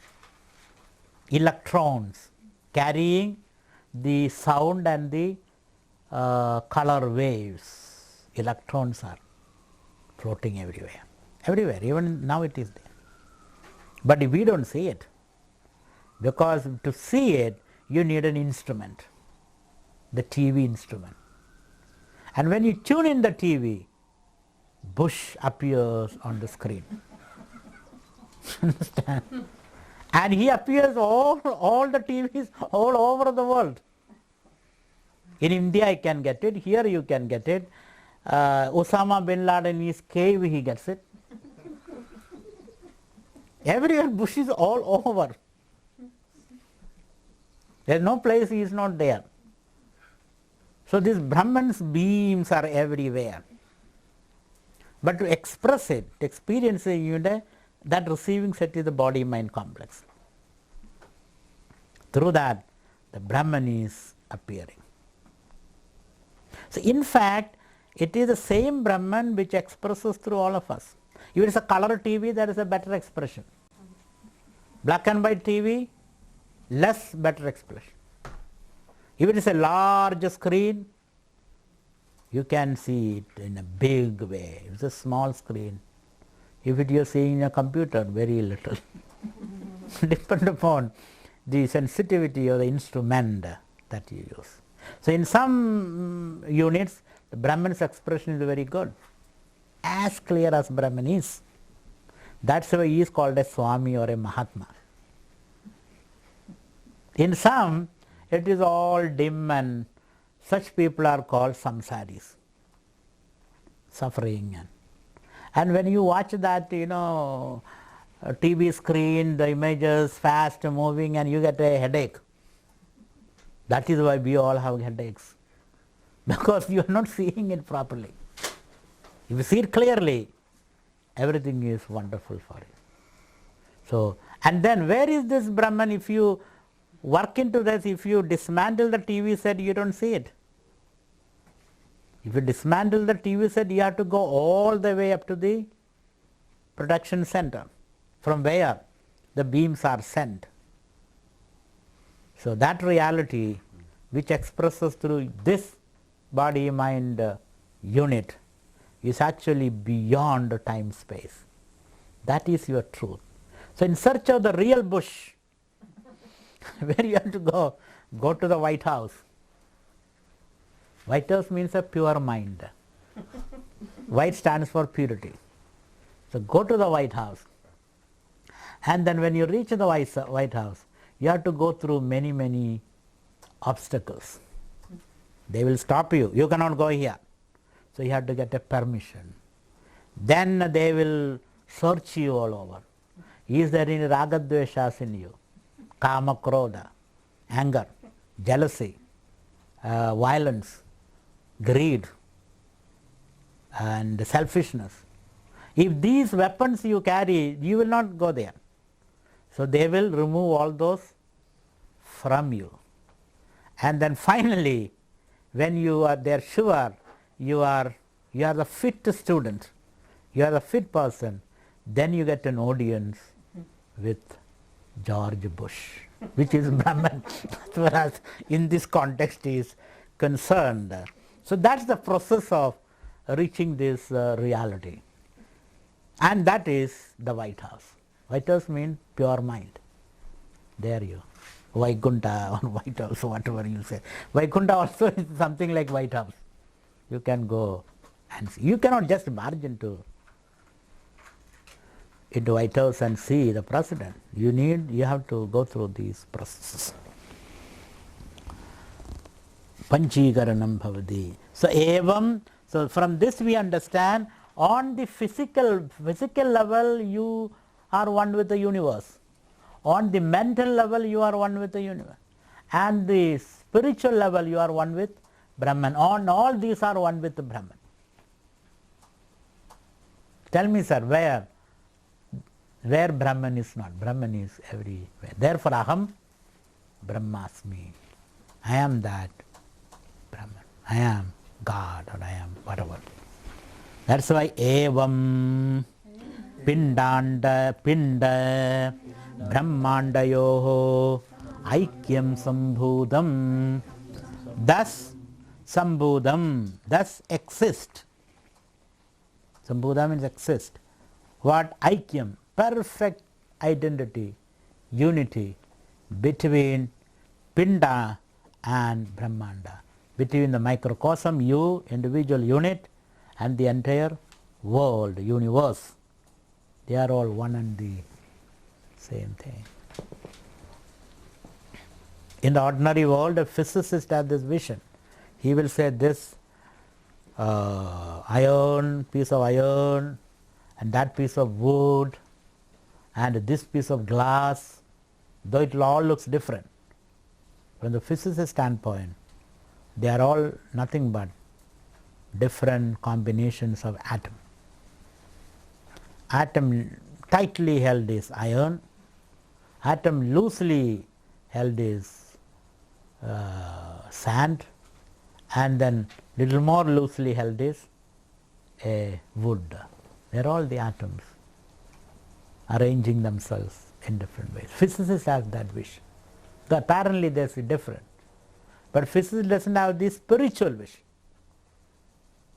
Electrons carrying the sound and the color waves. Electrons are floating everywhere. Everywhere, even now it is there. But we don't see it, because to see it you need an instrument, the TV instrument. And when you tune in the TV, Bush appears on the screen. Understand? And he appears all the TVs all over the world. In India I can get it, here you can get it. Osama bin Laden in his cave he gets it. Everywhere bush is all over. There is no place he is not there. So these Brahman's beams are everywhere. But to express it, to experience it, that receiving set is the body-mind complex. Through that, the Brahman is appearing. So in fact, it is the same Brahman which expresses through all of us. If it is a color TV, there is a better expression. Black and white TV, less better expression. If it is a large screen, you can see it in a big way. If it is a small screen, if it you are seeing in a computer, very little. Depend upon the sensitivity of the instrument that you use. So in some units, the Brahman's expression is very good, as clear as Brahman is. That's why he is called a Swami or a Mahatma. In some, it is all dim, and such people are called samsaris, suffering. And when you watch that, a TV screen, the images fast moving, and you get a headache. That is why we all have headaches, because you are not seeing it properly. If you see it clearly, everything is wonderful for you. So, and then where is this Brahman? If you work into this, if you dismantle the TV set, you don't see it. If you dismantle the TV set, you have to go all the way up to the production center, from where the beams are sent. So that reality which expresses through this body-mind unit is actually beyond time-space. That is your truth. So in search of the real bush, where you have to go to the White House. White House means a pure mind. White stands for purity. So go to the White House. And then when you reach the White House, you have to go through many, many obstacles. They will stop you. You cannot go here. So you have to get a permission. Then they will search you all over. Is there any ragadveshas in you? Kama, krodha, anger, jealousy, violence, greed, and selfishness. If these weapons you carry, you will not go there. So they will remove all those from you. And then finally, when you are there sure you are the fit student, you are the fit person, then you get an audience with George Bush, which is Brahman as far as in this context is concerned. So that's the process of reaching this reality. And that is the White House. White House means pure mind. There you, Vaikunta or White House, whatever you say. Vaikunta also is something like White House. You can go and see. You cannot just barge into White House and see the president. You have to go through these processes. Panchikaranam bhavati. So evam, so from this we understand on the physical level you are one with the universe. On the mental level you are one with the universe. And the spiritual level you are one with Brahman. On all these are one with the Brahman. Tell me, sir, where Brahman is not? Brahman is everywhere. Therefore, aham brahmasmi. I am that Brahman. I am God, or I am whatever. That's why evam pindanda pinda brahmandayoho aikyam sambodham. Thus sambodham, thus exist. Sambodha means exist. What? Aikyam, perfect identity, unity between Pinda and Brahmanda, between the microcosm, you, individual unit, and the entire world, universe. They are all one and the same thing. In the ordinary world, a physicist has this vision. He will say this iron, piece of iron, and that piece of wood, and this piece of glass, though it all looks different. From the physicist standpoint, they are all nothing but different combinations of atom. Atom tightly held is iron, atom loosely held is sand, and then little more loosely held is a wood. They are all the atoms arranging themselves in different ways. Physicists have that vision. So apparently there is a difference. But physicists doesn't have the spiritual vision.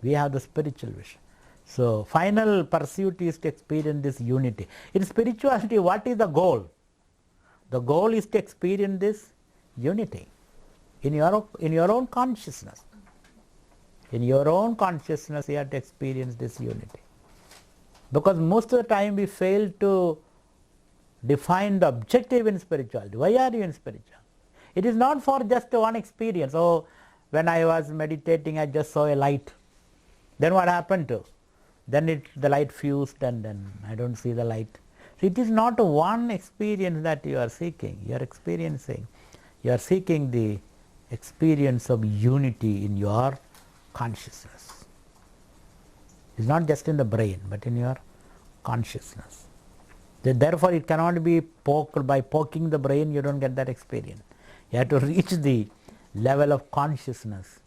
We have the spiritual vision. So final pursuit is to experience this unity. In spirituality, what is the goal? The goal is to experience this unity in your own consciousness. In your own consciousness, you have to experience this unity. Because most of the time we fail to define the objective in spirituality. Why are you in spirituality? It is not for just one experience. Oh, when I was meditating, I just saw a light. Then what happened to? Then the light fused and then I don't see the light. So it is not one experience that you are seeking. You are seeking the experience of unity in your consciousness. It's not just in the brain, but in your consciousness. Therefore, it cannot be poked. By poking the brain, you don't get that experience. You have to reach the level of consciousness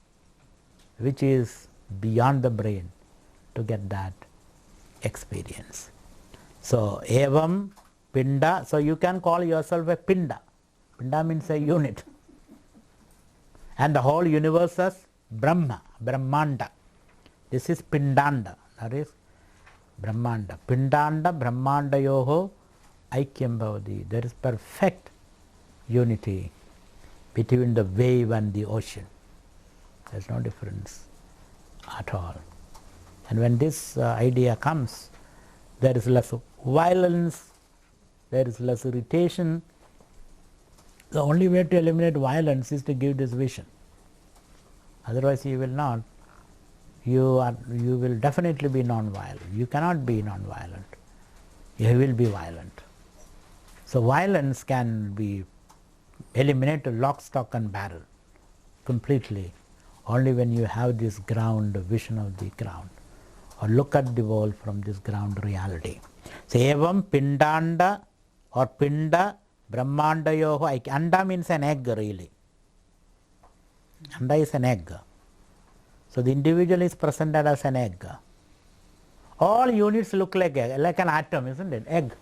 which is beyond the brain to get that experience. So, evam pinda, so you can call yourself a pinda. Pinda means a unit. And the whole universe is Brahma, Brahmanda. This is Pindanda, that is Brahmanda. Pindanda, Brahmanda yoho, aikyam bhavati. There is perfect unity between the wave and the ocean. There is no difference at all. And when this idea comes, there is less violence, there is less irritation. The only way to eliminate violence is to give this vision. Otherwise you will not. You will definitely be non-violent. You cannot be non-violent. You will be violent. So violence can be eliminated lock, stock and barrel completely only when you have this ground, vision of the ground, or look at the world from this ground reality. So evam pindanda or pinda brahmanda yoho. Anda means an egg really. Anda is an egg. So the individual is presented as an egg. All units look like egg, like an atom, isn't it? Egg.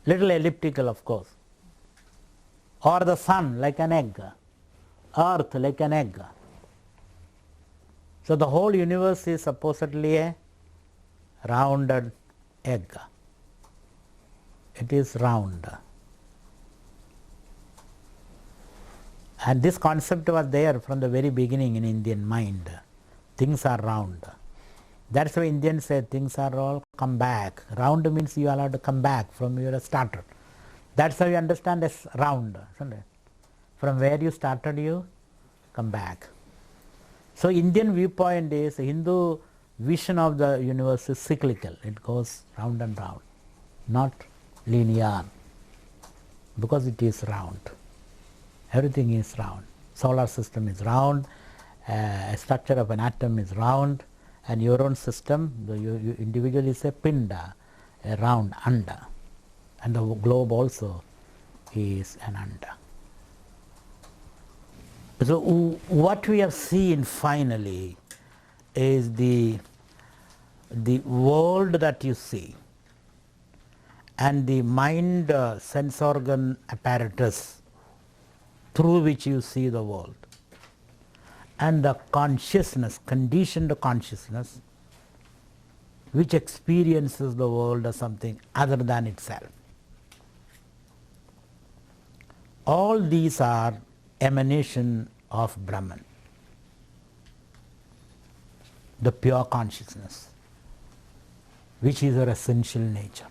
Little elliptical, of course. Or the sun like an egg. Earth like an egg. So the whole universe is supposedly a rounded egg. It is round. And this concept was there from the very beginning in Indian mind. Things are round. That's why Indians say things are all come back. Round means you are allowed to come back from your starter. That's how you understand as round, isn't it? From where you started, you come back. So Indian viewpoint is Hindu vision of the universe is cyclical. It goes round and round, not linear, because it is round. Everything is round. Solar system is round, a structure of an atom is round, and your own system, you individual is a pinda, a round anda, and the globe also is an anda. So what we have seen finally is the world that you see and the mind sense organ apparatus through which you see the world, and the consciousness, conditioned consciousness, which experiences the world as something other than itself. All these are emanation of Brahman, the pure consciousness, which is our essential nature.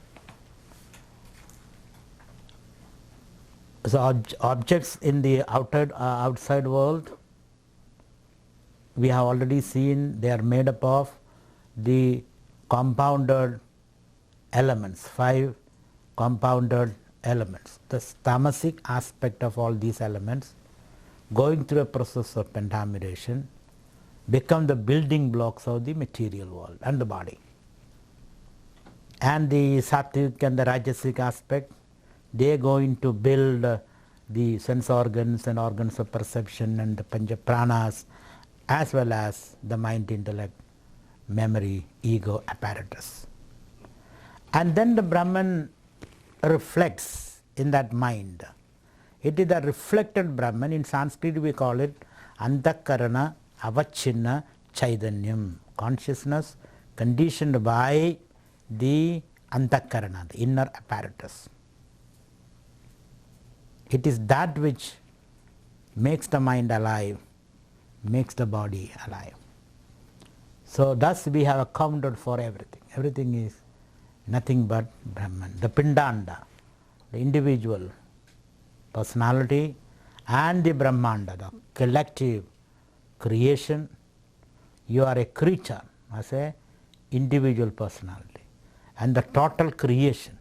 So objects in the outside world, we have already seen they are made up of the compounded elements, 5 compounded elements. The tamasic aspect of all these elements, going through a process of pentameration, become the building blocks of the material world and the body. And the sattvic and the rajasic aspect, they are going to build the sense organs and organs of perception and the pancha pranas, as well as the mind, intellect, memory, ego apparatus. And then the Brahman reflects in that mind. It is a reflected Brahman. In Sanskrit we call it Antakarana Avachinna Chaitanyam, consciousness conditioned by the Antakarana, the inner apparatus. It is that which makes the mind alive, makes the body alive. So thus we have accounted for everything. Everything is nothing but Brahman. The Pindanda, the individual personality, and the Brahmanda, the collective creation. You are a creature as a individual personality, and the total creation,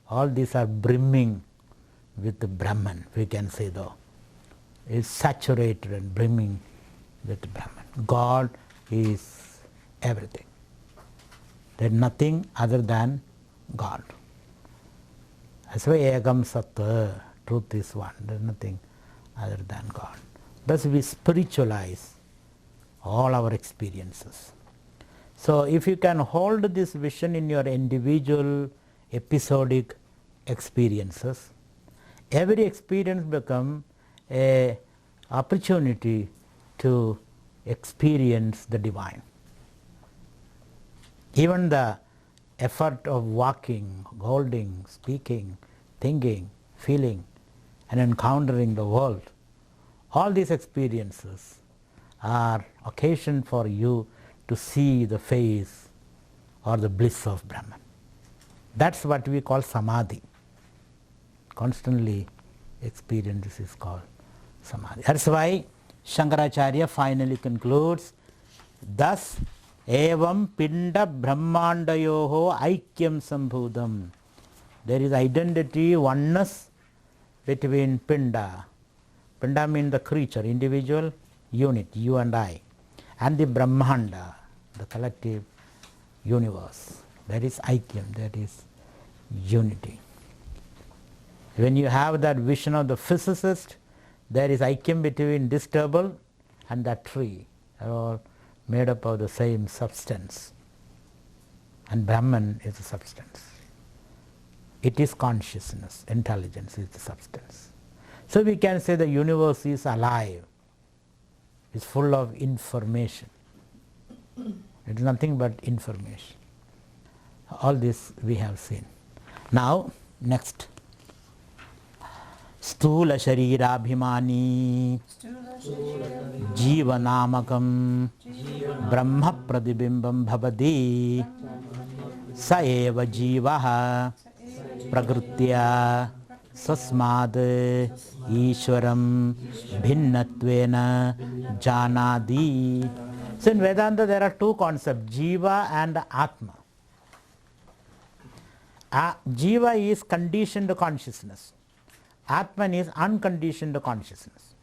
all these are brimming with the Brahman, we can say though, is saturated and brimming with Brahman. God is everything. There is nothing other than God. That's why Ekam Sat, truth is one. There is nothing other than God. Thus we spiritualize all our experiences. So if you can hold this vision in your individual episodic experiences, every experience becomes an opportunity to experience the divine. Even the effort of walking, holding, speaking, thinking, feeling, and encountering the world, all these experiences are occasion for you to see the face or the bliss of Brahman. That's what we call samadhi. Constantly experience this is called samadhi. That's why Shankaracharya finally concludes, thus evam pinda brahmandayoho aikyam sambodham. There is identity, oneness between pinda. Pinda means the creature, individual, unit, you and I, and the Brahmanda, the collective universe. There is aikyam, there is unity. When you have that vision of the physicist, there is aikyam between this table and that tree. They are all made up of the same substance. And Brahman is the substance. It is consciousness, intelligence is the substance. So we can say the universe is alive, is full of information. It is nothing but information. All this we have seen. Now, next. Stula Sharirabhimani Jivanamakam Brahma Pradibimbam Bhavadi Sa eva Jivaha Prakrutya Sasmad Ishwaram Bhinnatvena Janadi. So in Vedanta there are two concepts, Jiva and Atma. Jiva is conditioned consciousness. Atman is unconditioned consciousness.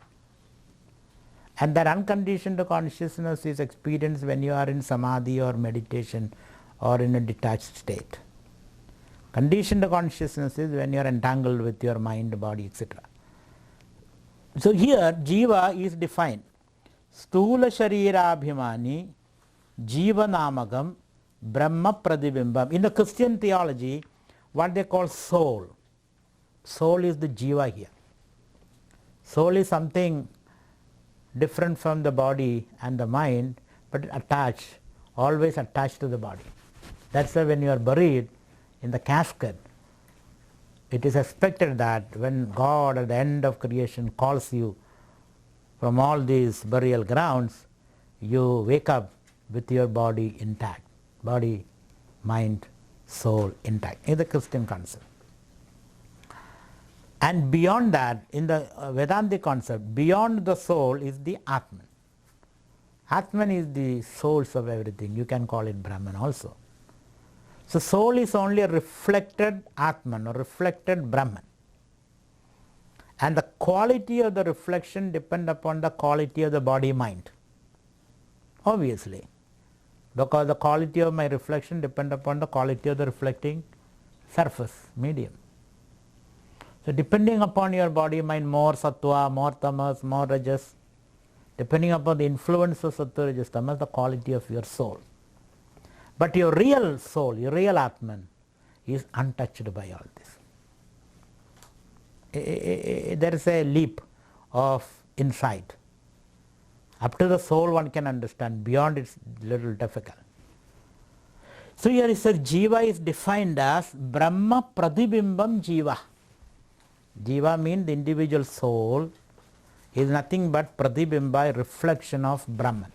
And that unconditioned consciousness is experienced when you are in samadhi or meditation or in a detached state. Conditioned consciousness is when you are entangled with your mind, body, etc. So here Jiva is defined. Stula Sharirabhimani Jiva Namakam Brahma Pradibimbam. In the Christian theology, what they call soul. Soul is the Jiva here. Soul is something different from the body and the mind, but attached, always attached to the body. That's why when you are buried in the casket, it is expected that when God at the end of creation calls you from all these burial grounds, you wake up with your body intact. Body, mind, soul intact. Is the Christian concept. And beyond that, in the Vedantic concept, beyond the soul is the Atman. Atman is the source of everything. You can call it Brahman also. So soul is only a reflected Atman or reflected Brahman. And the quality of the reflection depends upon the quality of the body-mind. Obviously. Because the quality of my reflection depends upon the quality of the reflecting surface, medium. So depending upon your body-mind, more sattva, more tamas, more rajas, depending upon the influence of sattva, rajas, tamas, the quality of your soul. But your real soul, your real Atman is untouched by all this. There is a leap of insight. Up to the soul one can understand, beyond it's little difficult. So here is said Jiva is defined as Brahma Pratibimbam Jiva. Jiva means the individual soul is nothing but Pratibimba, reflection of Brahman.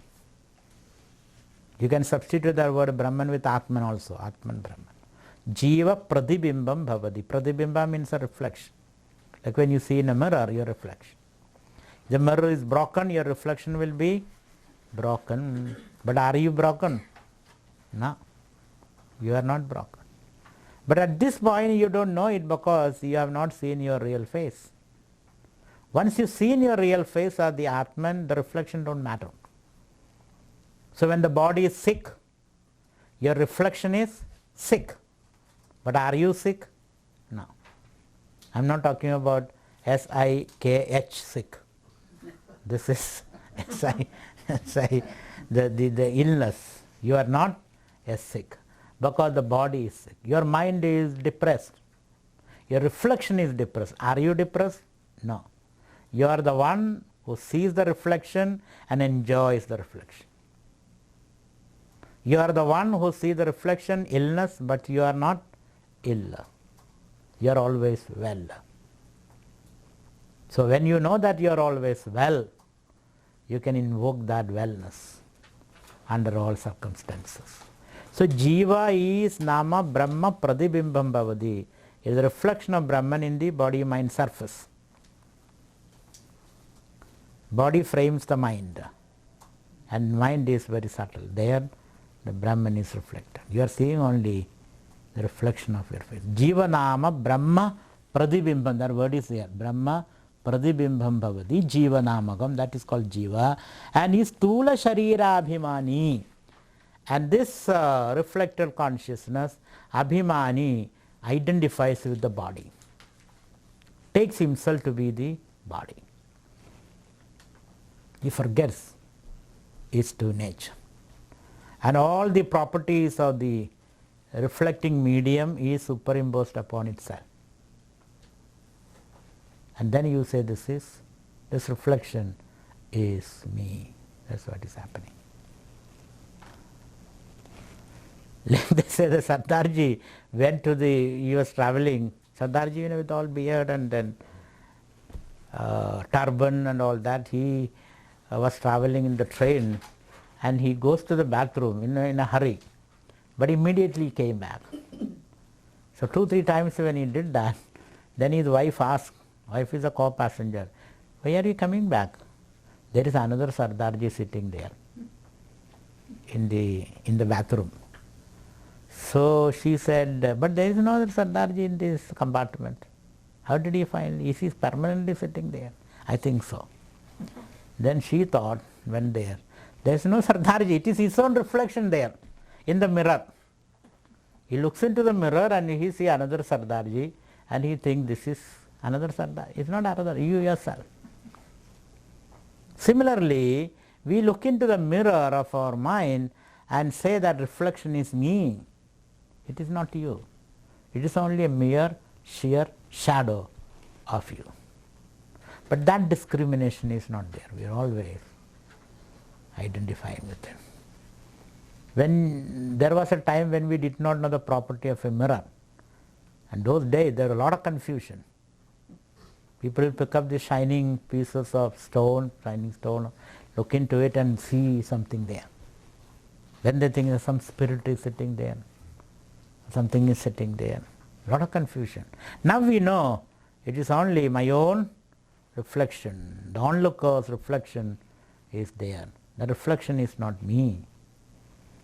You can substitute the word Brahman with Atman also, Atman Brahman. Jiva Pratibimbam Bhavati. Pratibimba means a reflection. Like when you see in a mirror, your reflection. The mirror is broken, your reflection will be broken. But are you broken? No, you are not broken. But at this point you don't know it because you have not seen your real face. Once you see your real face or the Atman, the reflection don't matter. So when the body is sick, your reflection is sick. But are you sick? No. I am not talking about S-I-K-H sick. This is the illness. You are not as sick because the body is sick. Your mind is depressed. Your reflection is depressed. Are you depressed? No. You are the one who sees the reflection and enjoys the reflection. You are the one who sees the reflection illness, but you are not ill. You are always well. So when you know that you are always well, you can invoke that wellness under all circumstances. So Jiva is Nama Brahma Pratibimbam Bhavati, is a reflection of Brahman in the body-mind surface. Body frames the mind and mind is very subtle. There the Brahman is reflected. You are seeing only the reflection of your face. Jiva Nama Brahma Pratibimbam, that word is there. Brahma Pratibimbam Bhavati, Jiva Namagam, that is called Jiva. And is Tula Sharira Abhimani. And this reflected consciousness, Abhimani, identifies with the body. Takes himself to be the body. He forgets its true nature. And all the properties of the reflecting medium is superimposed upon itself. And then you say this reflection is me. That's what is happening. They say the Sardarji went to he was traveling, Sardarji with all beard and then turban and all that, he was traveling in the train and he goes to the bathroom in a hurry, but immediately came back. So 2-3 times when he did that, then his wife asked, wife is a co-passenger, why are you coming back? There is another Sardarji sitting there in the bathroom. So she said, but there is no other Sardarji in this compartment. How did he find? Is he permanently sitting there? I think so. Then she thought, went there. There is no Sardarji, it is his own reflection there in the mirror. He looks into the mirror and he sees another Sardarji and he thinks this is another Sardarji. It's not another, you yourself. Similarly, we look into the mirror of our mind and say that reflection is me. It is not you. It is only a mere sheer shadow of you. But that discrimination is not there. We are always identifying with it. When there was a time when we did not know the property of a mirror, and those days there was a lot of confusion. People will pick up the shining pieces of stone, look into it and see something there. Then they think some spirit is sitting there, something is sitting there. A lot of confusion. Now we know It is only my own reflection. The onlooker's reflection is there. The reflection is not me,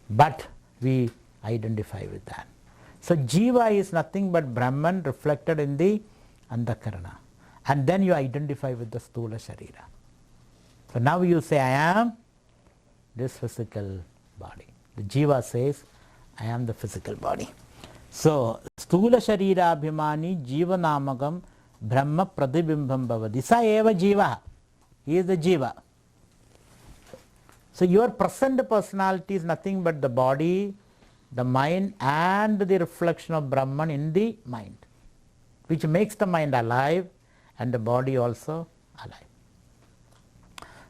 but we identify with that. So Jiva is nothing but Brahman reflected in the Antakarana, and then you identify with the Sthula Sharira. So now you say, I am this physical body. The Jiva says, I am the physical body. So Sthula Sharira Abhimani Jiva Namakam Brahma Pratibimbam Bhavati. Sa eva Jiva. He is the Jiva. So your present personality is nothing but the body, the mind, and the reflection of Brahman in the mind, which makes the mind alive and the body also alive.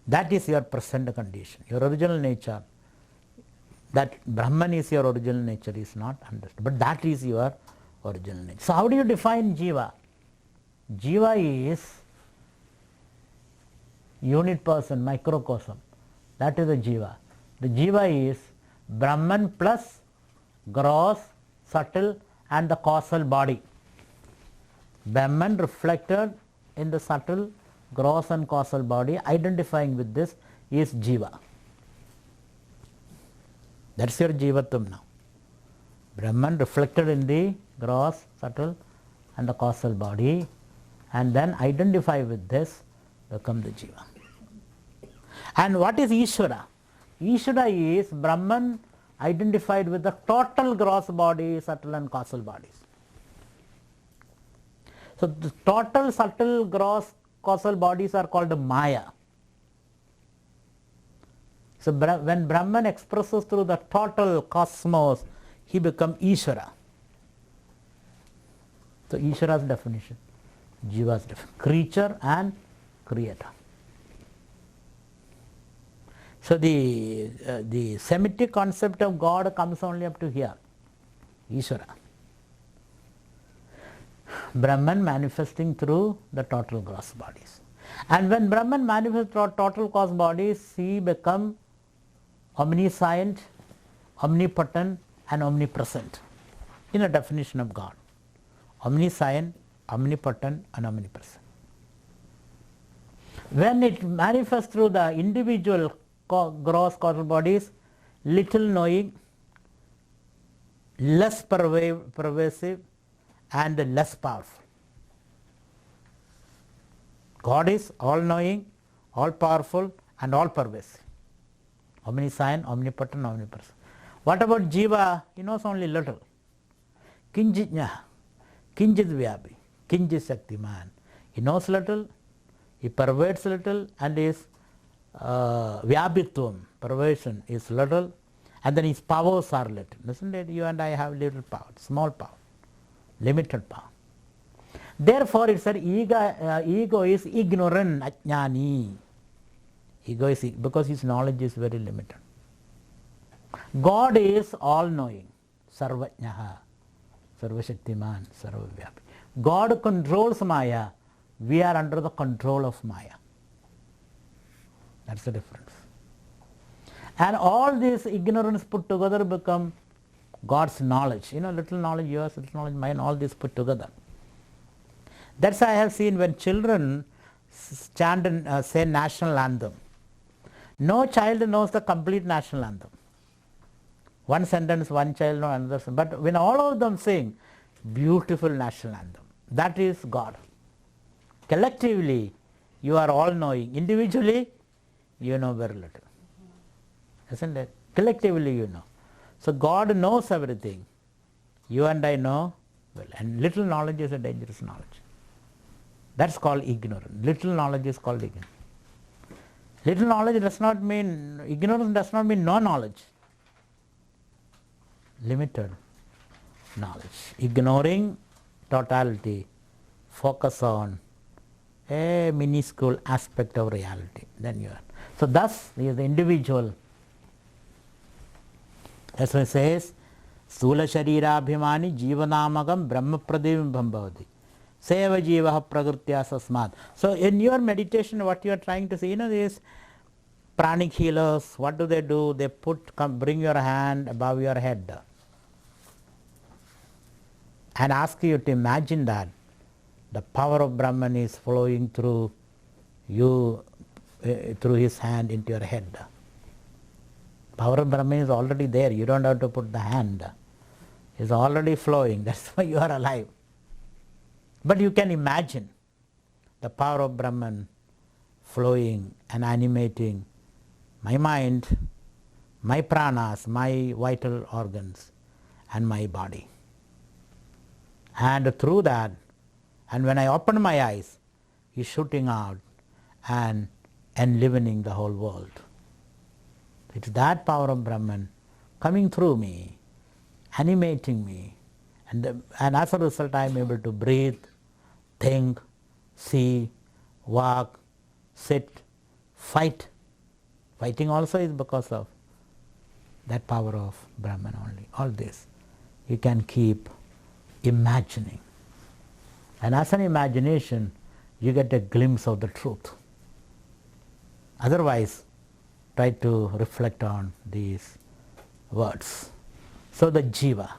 That is your present condition. Your original nature, that Brahman is your original nature, is not understood, but that is your original nature. So how do you define Jiva? Jiva is unit person, microcosm. That is the Jiva. The Jiva is Brahman plus gross, subtle, and the causal body. Brahman reflected in the subtle, gross and causal body, identifying with this is Jiva. That's your Jivatvam now. Brahman reflected in the gross, subtle, and the causal body, and then identify with this, become the Jiva. And what is Ishvara? Ishvara is Brahman identified with the total gross body, subtle and causal bodies. So the total, subtle, gross, causal bodies are called Maya. So when Brahman expresses through the total cosmos, he becomes Ishvara. So Ishvara's definition, Jiva's definition, creature and creator. So the Semitic concept of God comes only up to here, Ishvara. Brahman manifesting through the total gross bodies. And when Brahman manifests through total gross bodies, he becomes omniscient, omnipotent, and omnipresent in a definition of God. Omniscient, omnipotent, and omnipresent. When it manifests through the individual gross causal bodies, little knowing, less pervasive, and less powerful. God is all knowing, all powerful, and all pervasive. Omniscient, omnipotent, omnipresent. What about Jiva? He knows only little. Kinjitnya, Kinjit Vyabhi, Kinjit Shaktiman. He knows little, he pervades little, and his Vyabhitvam, perversion, is little, and then his powers are little. Isn't it? You and I have little power, small power, limited power. Therefore, it said ego is ignorant, ajnani. Ego is because his knowledge is very limited. God is all-knowing, sarvajnaha, sarvashaktiman, sarvavyapi. God controls Maya. We are under the control of Maya. That's the difference. And all this ignorance put together become God's knowledge. You know, little knowledge yours, little knowledge mine, all this put together. That's why I have seen when children chant and say national anthem. No child knows the complete national anthem. One sentence, one child knows another sentence. But when all of them sing, beautiful national anthem. That is God. Collectively, you are all knowing. Individually, you know very little. Isn't it? Collectively, you know. So God knows everything. You and I know well. And little knowledge is a dangerous knowledge. That's called ignorance. Little knowledge is called ignorance. Little knowledge does not mean, ignorance does not mean no knowledge. Limited knowledge. Ignoring totality, focus on a minuscule aspect of reality. Then you are. So thus he is the individual. That's why it says, Sthula Sharira Abhimani Jivanamagam Brahma Pradibimbam Bhavati. Seva Jivaha Prakrutya Sasmat. So in your meditation, what you are trying to say, you know, these pranic healers, what do? They bring your hand above your head and ask you to imagine that the power of Brahman is flowing through you, through his hand into your head. Power of Brahman is already there. You don't have to put the hand. It's already flowing. That's why you are alive. But you can imagine the power of Brahman flowing and animating my mind, my pranas, my vital organs, and my body. And through that, and when I open my eyes, he's shooting out and enlivening the whole world. It's that power of Brahman coming through me, animating me, and as a result I am able to breathe, think, see, walk, sit, fight. Fighting also is because of that power of Brahman only. All this you can keep imagining. And as an imagination, you get a glimpse of the truth. Otherwise, try to reflect on these words. So the Jiva.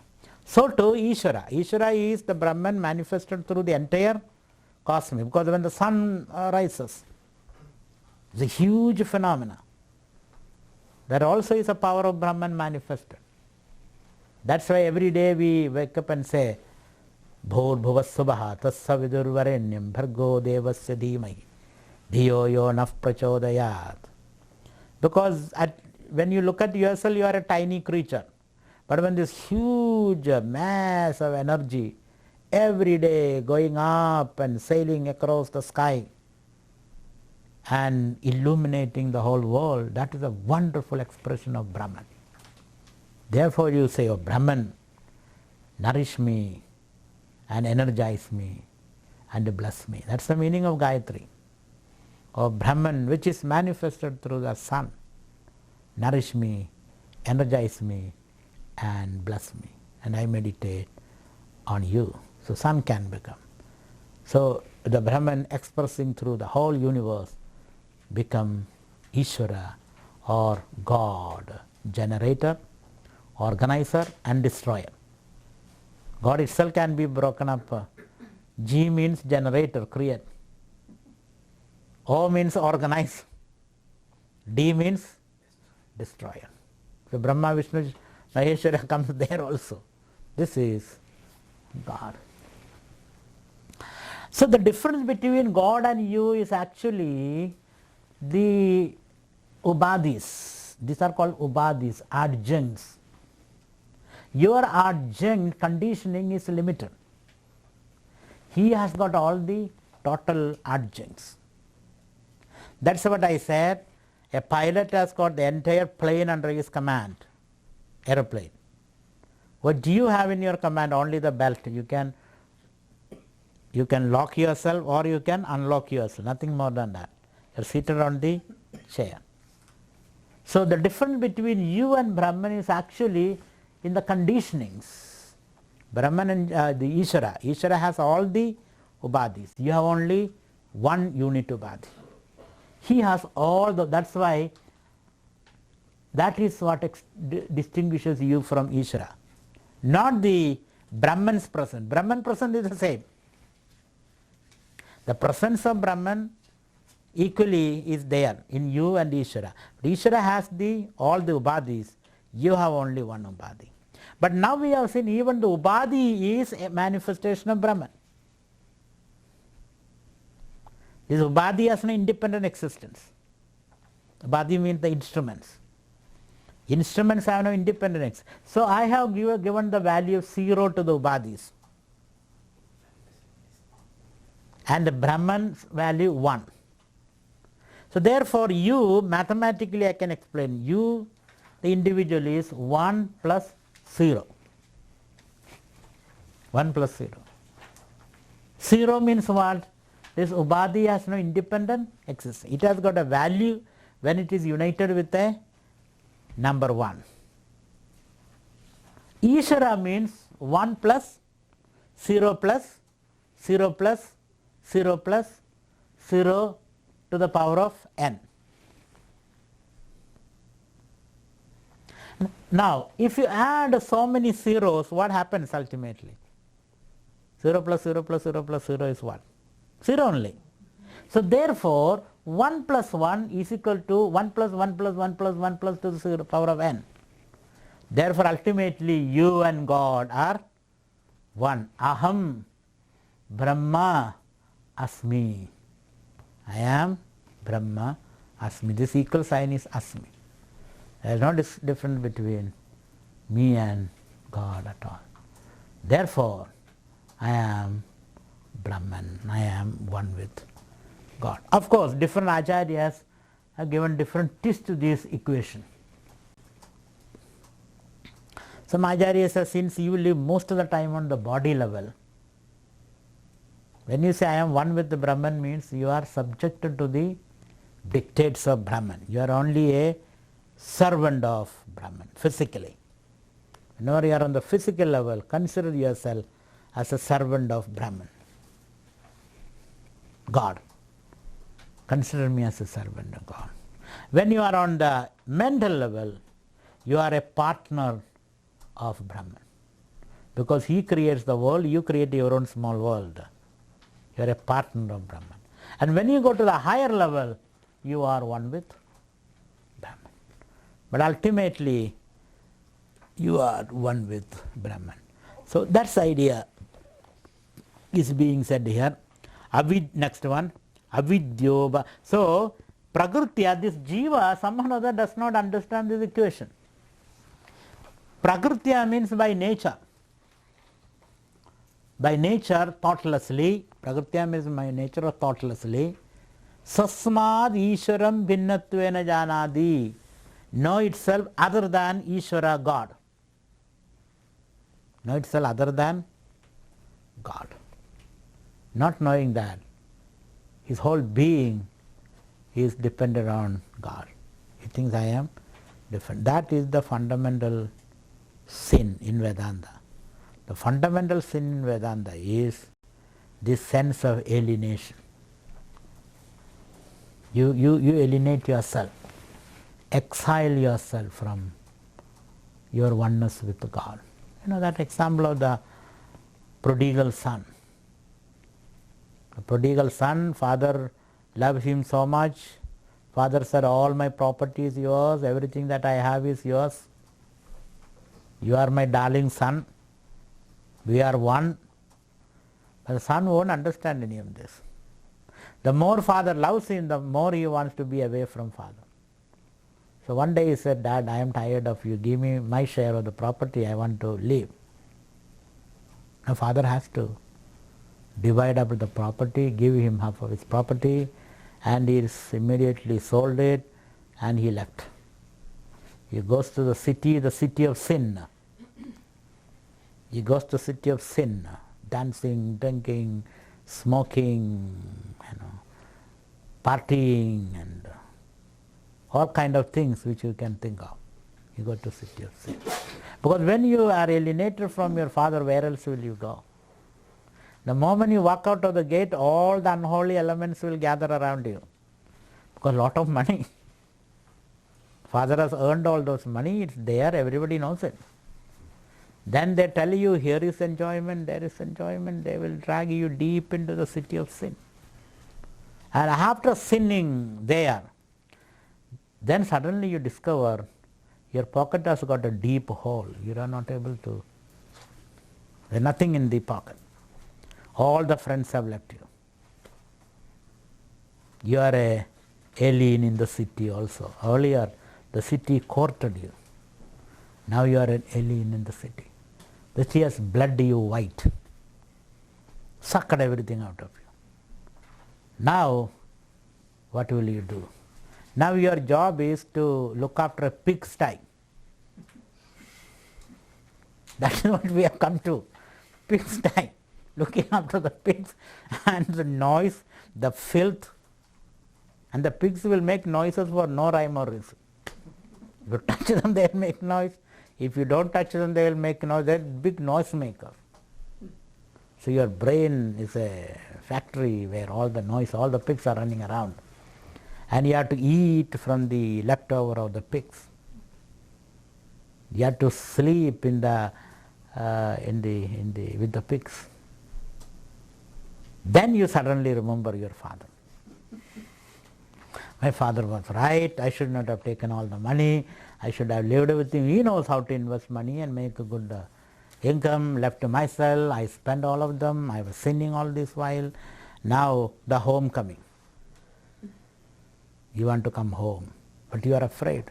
So too Ishvara. Ishvara is the Brahman manifested through the entire cosmos. Because when the sun rises, it's a huge phenomena. That also is a power of Brahman manifested. That's why every day we wake up and say, Bhur Bhuvasubha Tasya Vidurvarenyam Bhargo Devasya Dhimahi Dhiyo Yo Naf Prachodayat. Because when you look at yourself, you are a tiny creature. But when this huge mass of energy every day going up and sailing across the sky and illuminating the whole world, that is a wonderful expression of Brahman. Therefore you say, oh Brahman, nourish me and energize me and bless me. That's the meaning of Gayatri. Or Brahman, which is manifested through the sun, nourish me, energize me and bless me. And I meditate on you. So sun can become. So the Brahman expressing through the whole universe become Ishvara or God, generator, organizer and destroyer. God itself can be broken up. G means generator, create. O means organize. D means destroyer. So Brahma, Vishnu, Maheshwara comes there also. This is God. So the difference between God and you is actually the ubadhis. These are called ubadhis, adjuncts. Your adjunct conditioning is limited. He has got all the total adjuncts. That's what I said. A pilot has got the entire plane under his command, aeroplane. What do you have in your command? Only the belt. You can lock yourself or you can unlock yourself, nothing more than that. You are seated on the chair. So the difference between you and Brahman is actually in the conditionings. Brahman and the Ishvara. Ishvara has all the ubadhis. You have only one unit ubadhi. He has all the, that's why that is what distinguishes you from Ishvara. Not the Brahman's presence. Brahman presence is the same. The presence of Brahman equally is there in you and Ishvara. But Ishvara has all the ubadhis. You have only one ubadhi. But now we have seen even the ubadhi is a manifestation of Brahman. This ubadhi has no independent existence. Ubadhi means the instruments. Instruments have no independent existence. So I have given the value of 0 to the ubadhis. And the Brahman's value 1. So therefore you, mathematically I can explain, you, the individual is 1 plus 0. 1 plus 0. 0 means what? This ubadhi has no independent existence. It has got a value when it is united with a number 1. Ishvara means 1 plus 0 plus 0 plus 0 plus 0 to the power of n. Now, if you add so many zeros, what happens ultimately? 0 plus 0 plus 0 plus 0 is 1. 0 only. So therefore, 1 plus 1 is equal to 1 plus 1 plus 1 plus 1 plus to the power of n. Therefore, ultimately you and God are one. Aham Brahma Asmi. I am Brahma Asmi. This equal sign is Asmi. There is no difference between me and God at all. Therefore, I am Brahman. I am one with God. Of course, different acharyas have given different twists to this equation. Some acharyas say, since you live most of the time on the body level, when you say I am one with the Brahman, means you are subjected to the dictates of Brahman. You are only a servant of Brahman physically. Whenever you are on the physical level, consider yourself as a servant of Brahman. God. Consider me as a servant of God. When you are on the mental level, you are a partner of Brahman. Because he creates the world, you create your own small world. You are a partner of Brahman. And when you go to the higher level, you are one with Brahman. But ultimately, you are one with Brahman. So that's the idea is being said here. Next one, avidyoba. So, Prakritiya, this jiva, somehow or other does not understand this equation. Prakritiya means by nature. By nature, thoughtlessly. Prakritiya means by nature or thoughtlessly. Sasmad Ishwaram Bhinnatvena Janadi. Know itself other than Ishvara, God. Know itself other than God. Not knowing that his whole being is dependent on God. He thinks I am different. That is the fundamental sin in Vedanta. The fundamental sin in Vedanta is this sense of alienation. You alienate yourself, exile yourself from your oneness with God. You know that example of the prodigal son. The prodigal son, father loved him so much. Father said, all my property is yours, everything that I have is yours. You are my darling son. We are one. But the son won't understand any of this. The more father loves him, the more he wants to be away from father. So one day he said, Dad, I am tired of you. Give me my share of the property. I want to leave. The father has to divide up the property, give him half of his property, and he immediately sold it and he left. He goes to the city of sin. He goes to the city of sin, dancing, drinking, smoking, partying, and all kind of things which you can think of. You go to city of sin. Because when you are alienated from your father, where else will you go? The moment you walk out of the gate, all the unholy elements will gather around you. Because lot of money. Father has earned all those money, it's there, everybody knows it. Then they tell you, here is enjoyment, there is enjoyment, they will drag you deep into the city of sin. And after sinning there, then suddenly you discover your pocket has got a deep hole. You are not able to, there is nothing in the pocket. All the friends have left you. You are a alien in the city also. Earlier, the city courted you. Now you are an alien in the city. The city has bled you white, sucked everything out of you. Now, what will you do? Now your job is to look after a pigsty. That is what we have come to, pigsty. Looking after the pigs and the noise, the filth, and the pigs will make noises for no rhyme or reason. If you touch them, they will make noise. If you don't touch them, they will make noise. They are big noise makers. So your brain is a factory where all the noise, all the pigs are running around, and you have to eat from the leftover of the pigs. You have to sleep with the pigs. Then you suddenly remember your father. My father was right, I should not have taken all the money, I should have lived with him. He knows how to invest money and make a good income, left to myself, I spent all of them, I was sinning all this while. Now the homecoming. You want to come home, but you are afraid.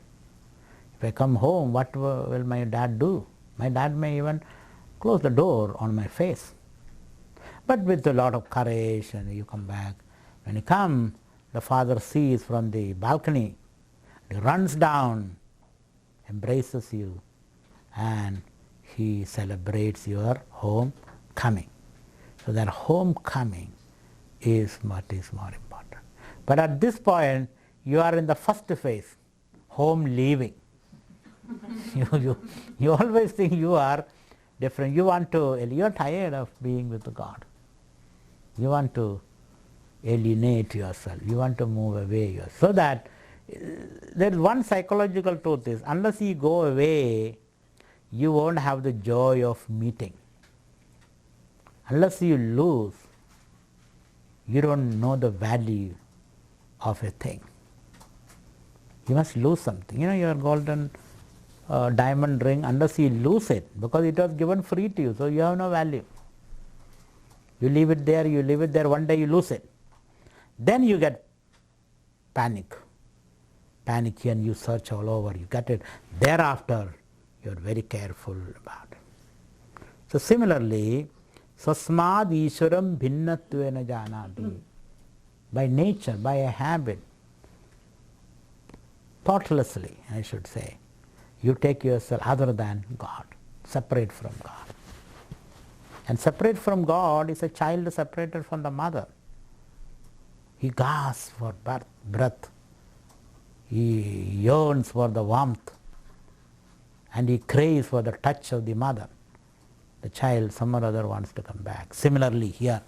If I come home, what will my dad do? My dad may even close the door on my face. But with a lot of courage, and you come back. When you come, the father sees from the balcony, he runs down, embraces you, and he celebrates your homecoming. So that homecoming is what is more important. But at this point, you are in the first phase, home leaving. You always think you are different. You are tired of being with God. You want to alienate yourself. You want to move away. So that there is one psychological truth is, unless you go away, you won't have the joy of meeting. Unless you lose, you don't know the value of a thing. You must lose something. Your golden diamond ring, unless you lose it, because it was given free to you, so you have no value. You leave it there, one day you lose it. Then you get panic and you search all over, you get it. Thereafter, you are very careful about it. So similarly, Swasmad Ishwaram Bhinnatvena Janati. By nature, by a habit, thoughtlessly, I should say, you take yourself other than God, separate from God. And separate from God is a child separated from the mother. He gasps for breath. He yearns for the warmth. And he craves for the touch of the mother. The child, some or other, wants to come back. Similarly here,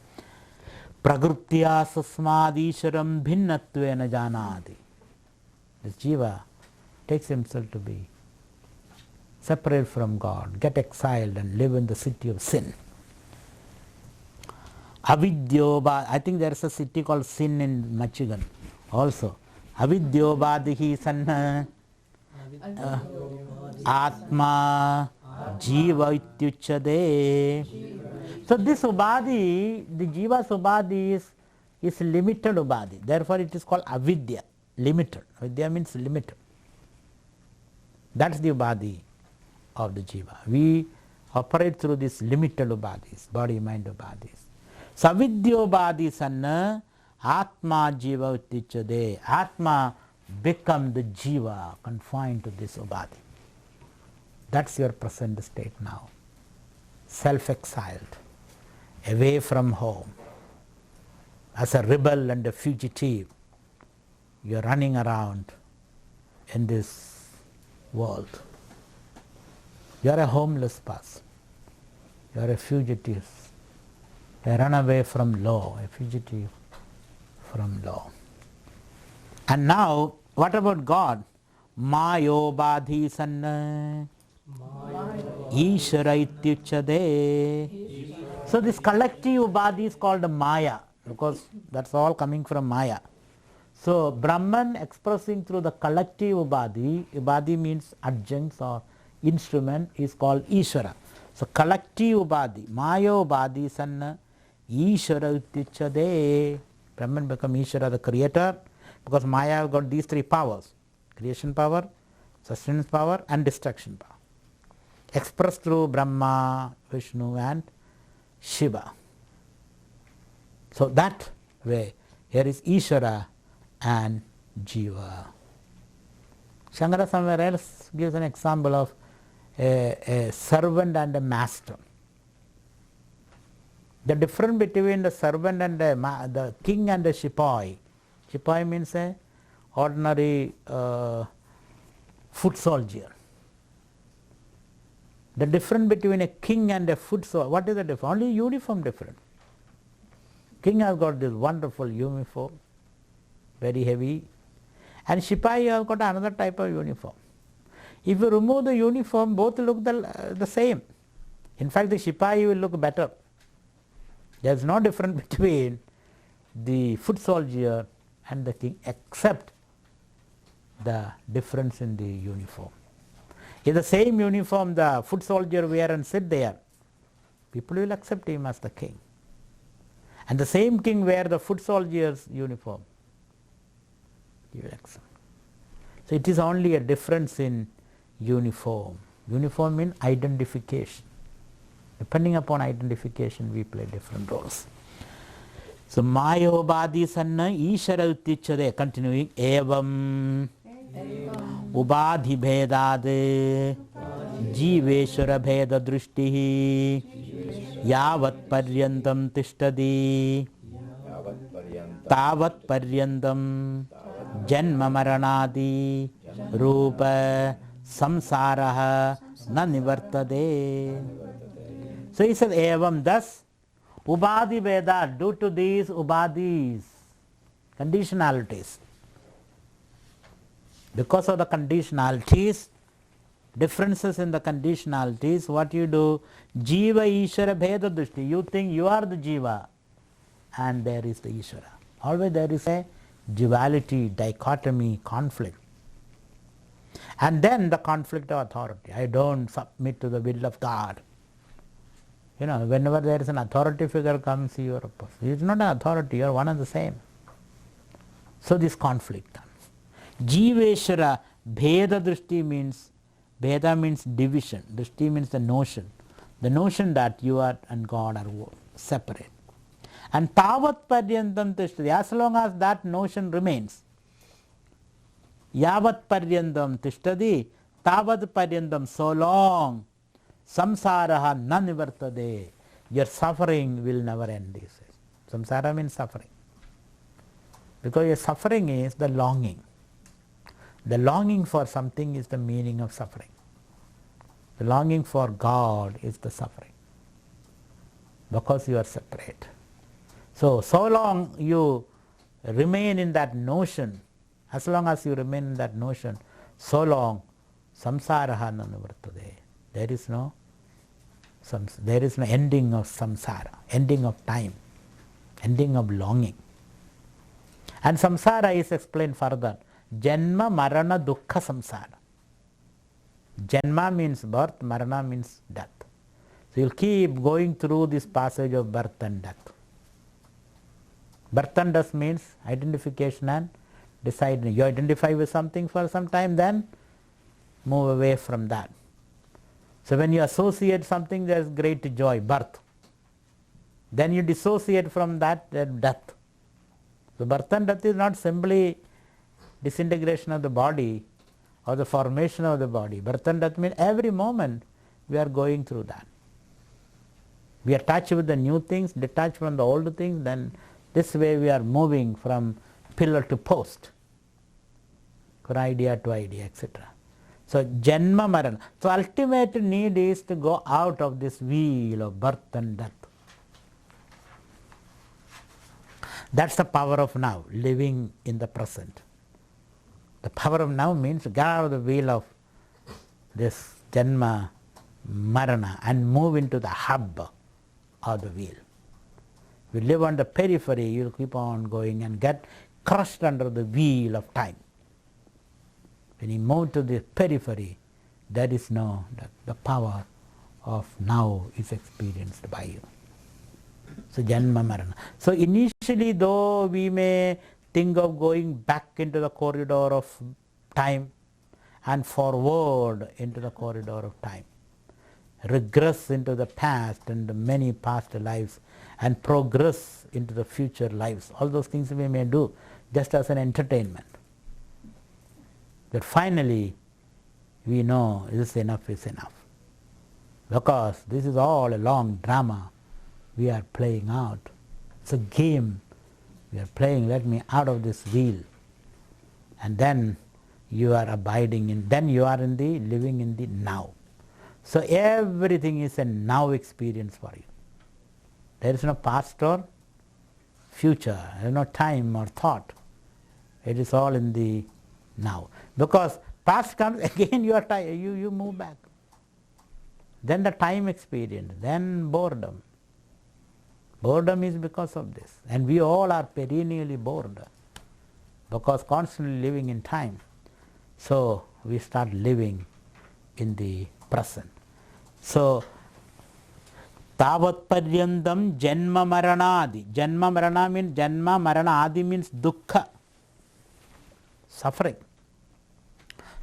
Prakrutya Sasmadisharam Bhinnatvena Janati. This jiva takes himself to be separate from God, get exiled and live in the city of sin. Avidyoba, I think there is a city called Sin in Michigan also. Avidyobadihi sanna Atma Jiva ityuchade. So this Ubadi, the Jiva's Ubadi is limited Ubadi. Therefore it is called Avidya, limited. Avidya means limited. That's the Ubadi of the Jiva. We operate through these limited Ubadis, body, mind Ubadis. Savidyobadi sanna Atma Jiva utichade. Atma become the Jiva confined to this Ubadi. That's your present state now. Self-exiled, away from home. As a rebel and a fugitive, you are running around in this world. You are a homeless person. You are a fugitive. A runaway from law, a fugitive from law. And now, what about God? Mayobadhi sanna Ishara ityuchade. So this collective Ubadhi is called Maya, because that's all coming from Maya. So Brahman expressing through the collective Ubadhi, Ubadhi means adjuncts or instrument, is called Ishvara. So collective Ubadhi, Maya Ubadhi sanna Ishvara ityuchade. Brahman become Ishvara, the creator, because Maya have got these three powers: creation power, sustenance power and destruction power, expressed through Brahma, Vishnu and Shiva. So that way, here is Ishvara and Jiva. Shankara somewhere else gives an example of a servant and a master. The difference between the servant and the king and the Sipahi. Sipahi means a ordinary foot soldier. The difference between a king and a foot soldier, what is the difference? Only uniform difference. King has got this wonderful uniform, very heavy, and Sipahi have got another type of uniform. If you remove the uniform, both look the same. In fact, the Sipahi will look better. There is no difference between the foot soldier and the king except the difference in the uniform. If the same uniform the foot soldier wear and sit there, people will accept him as the king. And the same king wear the foot soldier's uniform, he will accept. So it is only a difference in uniform. Uniform means identification. Depending upon identification, we play different roles. So Mayobadi Sanna Ishara Uttichade, continuing Evam Ubadhi Bhedade Jiveshwara Bheda Drishtihi Yavat Paryantam Tishtadi Tavat Paryantam Janma Maranadi Rupa Samsaraha Na Nivartade. So he said, Evam, thus, Ubadhi Veda, due to these Ubadhis, conditionalities, because of the conditionalities, differences in the conditionalities, what you do, Jiva Ishvara Bheda Drishti, you think you are the Jiva and there is the Ishvara. Always there is a duality, dichotomy, conflict. And then the conflict of authority. I don't submit to the will of God. You know, whenever there is an authority figure comes, you are opposed. He is not an authority, you are one and the same. So this conflict comes. Jiveshwara Bheda Drishti means, Bheda means division, Drishti means the notion that you are and God are separate. And Tavat Paryantam Tishtadi, as long as that notion remains, Yavat Paryantam Tishtadi, Tavat Paryantam, so long, Samsaraha na nivartade, your suffering will never end, he says. Samsara means suffering. Because your suffering is the longing. The longing for something is the meaning of suffering. The longing for God is the suffering. Because you are separate. So long you remain in that notion, as long as you remain in that notion, so long samsaraha na nivartade. There is no ending of samsara, ending of time, ending of longing. And samsara is explained further. Janma marana dukkha samsara. Janma means birth, marana means death. So you'll keep going through this passage of birth and death. Birth and death means identification and deciding. You identify with something for some time, then move away from that. So when you associate something, there is great joy, birth. Then you dissociate from that, death. So birth and death is not simply disintegration of the body or the formation of the body. Birth and death means every moment we are going through that. We are touched with the new things, detached from the old things, then this way we are moving from pillar to post, from idea to idea, etc. So Janma Marana. So ultimate need is to go out of this wheel of birth and death. That's the power of now, living in the present. The power of now means get out of the wheel of this Janma Marana and move into the hub of the wheel. If you live on the periphery, you will keep on going and get crushed under the wheel of time. When you move to the periphery, there is no, the power of now is experienced by you. So Janma Marana. So initially, though we may think of going back into the corridor of time and forward into the corridor of time, regress into the past and the many past lives and progress into the future lives, all those things we may do just as an entertainment. But finally we know this enough is enough, because this is all a long drama we are playing out. It's a game we are playing. Let me out of this wheel, and then you are abiding in, then you are in the living in the now. So everything is a now experience for you. There is no past or future, there is no time or thought. It is all in the now. Because past comes, again you are tired, you move back. Then the time experience, then boredom, Boredom is because of this. And we all are perennially bored because constantly living in time. So we start living in the present. So Tavatparyandam Janma Maranadi. Janma Marana means Janma Marana Adi means dukkha, suffering.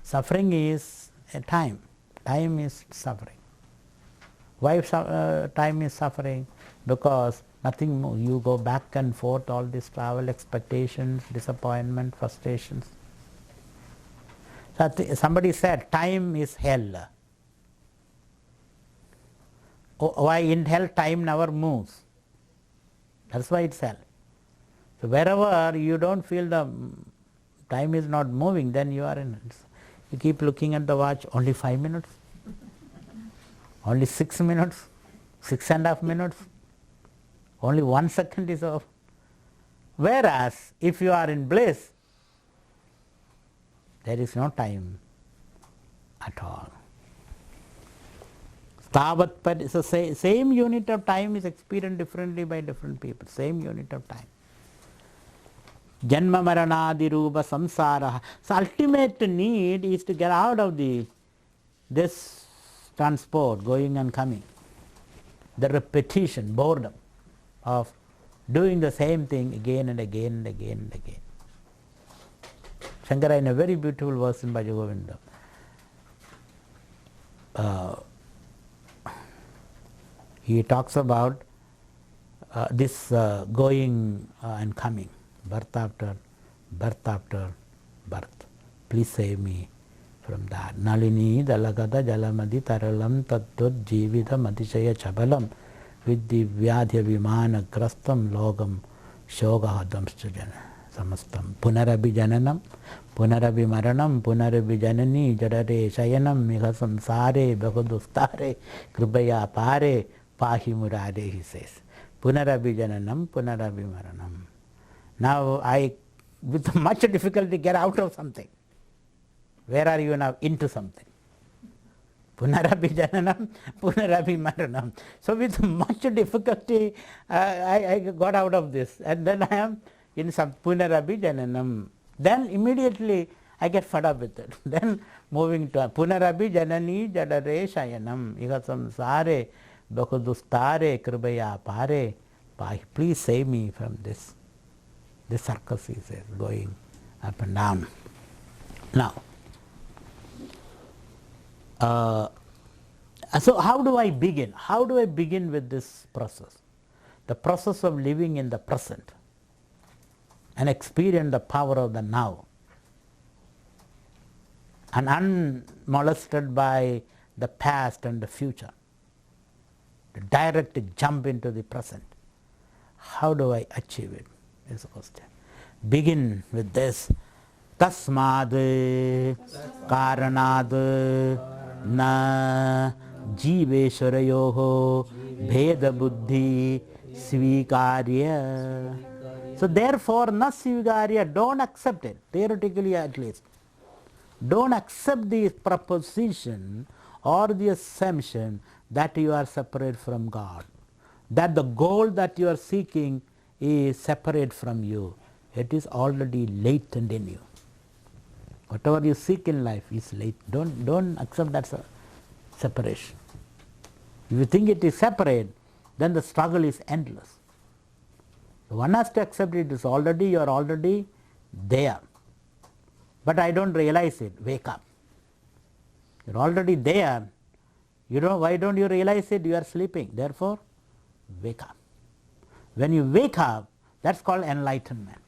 Suffering is a time. Time is suffering. Why time is suffering? Because nothing more. You go back and forth, all this travel, expectations, disappointment, frustrations. Somebody said time is hell. Why in hell time never moves? That's why it's hell. So wherever you don't feel the time is not moving, then you are in it. You keep looking at the watch, only 5 minutes, only 6 minutes, 6.5 minutes, only 1 second is off. Whereas if you are in bliss, there is no time at all. So same unit of time is experienced differently by different people, same unit of time. Janma Maranadi Rupa Samsara. So ultimate need is to get out of this transport, going and coming. The repetition, boredom of doing the same thing again and again and again and again. Shankara in a very beautiful verse in Bhajagovinda, he talks about this going and coming, birth after birth. Please save me from that. Nalini dalagada jalamadi taralam tattvad jivita matishaya chabalam vidhi vyadhya vimana grastam logam shogahadam sujana samastam punarabi jananam punarabi maranam punarabi janani jadare shayanam miha samsare bhagudustare kribaya pare pahi murade, he says. Punarabi jananam punarabi maranam. Now I with much difficulty get out of something. Where are you now? Into something. Punarabi jananam, punarabi maranam. So with much difficulty I got out of this, and then I am in some punarabi jananam. Then immediately I get fed up with it. Then moving to punarabi janani jadare shayanam iha samsare bakudustare kribaya pare. Please save me from this. This circus is going up and down. Now, so how do I begin? How do I begin with this process? The process of living in the present and experience the power of the now, and unmolested by the past and the future. To direct jump into the present. How do I achieve it? Is the question. Begin with this. Tasmad karanad na jiveshwarayoho bheda buddhi svikarya. So therefore, na svikarya, don't accept it, theoretically at least. Don't accept the proposition or the assumption that you are separate from God, that the goal that you are seeking is separate from you. It is already latent in you. Whatever you seek in life is late. Don't accept that separation. If you think it is separate, then the struggle is endless. One has to accept it is already, you are already there. But I don't realize it. Wake up. You are already there. Why don't you realize it? You are sleeping. Therefore, wake up. When you wake up, that's called enlightenment.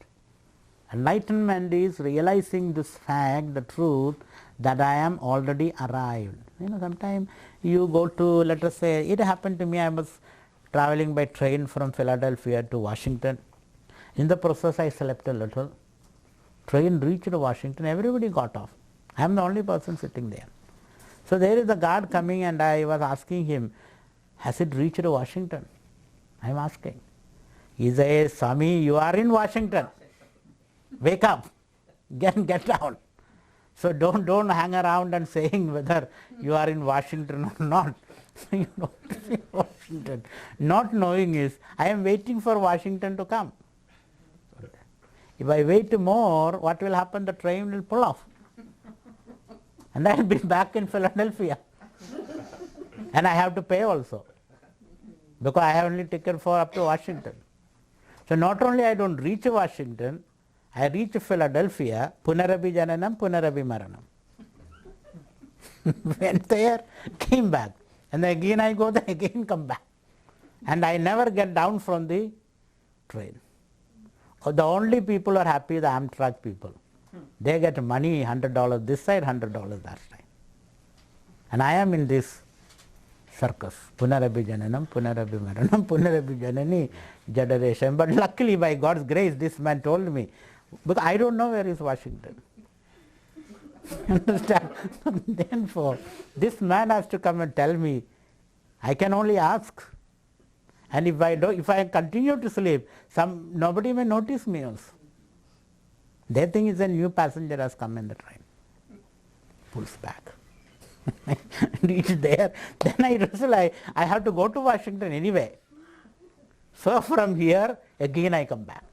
Enlightenment is realizing this fact, the truth, that I am already arrived. Sometimes you go to, let us say, it happened to me, I was traveling by train from Philadelphia to Washington. In the process, I slept a little. Train reached Washington, everybody got off. I am the only person sitting there. So there is a guard coming, and I was asking him, has it reached Washington? I am asking. He says, Swami, you are in Washington. Wake up, get down. So don't hang around and saying whether you are in Washington or not. You don't see Washington. Not knowing is, I am waiting for Washington to come. If I wait more, what will happen? The train will pull off. And I will be back in Philadelphia. And I have to pay also. Because I have only ticket for up to Washington. So not only I don't reach Washington, I reach Philadelphia, Punarabi Jananam, Punarabi Maranam. Went there, came back. And then again I go there, again come back. And I never get down from the train. The only people who are happy, the Amtrak people. They get money, $100 this side, $100 that side. And I am in this circus. Punarabi Jananam, Punarabi Maranam, Punarabi Janani, Jadareshan. But luckily, by God's grace, this man told me, because I don't know where is Washington. Understand? Therefore, this man has to come and tell me. I can only ask. And if I continue to sleep, nobody may notice me also. They think it's a new passenger has come in the train. Pulls back. Reach there, then I realize I have to go to Washington anyway. So from here, again I come back.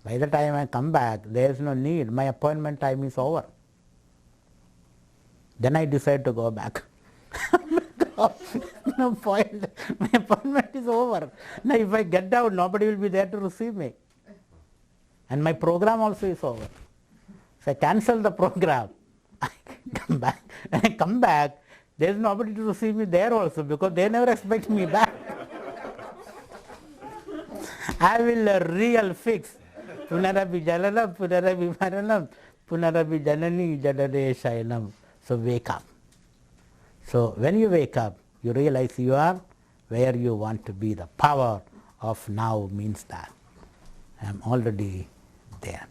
By the time I come back, there is no need. My appointment time is over. Then I decide to go back. No point. My appointment is over. Now if I get down, nobody will be there to receive me. And my program also is over. So I cancel the program. I come back. When I come back, there is nobody to receive me there also because they never expect me back. I will real fix. Punarabi Jalanam, Punarabi Maranam, Punarabi Janani, Jadade Shayanam. So wake up. So when you wake up, you realize you are where you want to be. The power of now means that I am already there.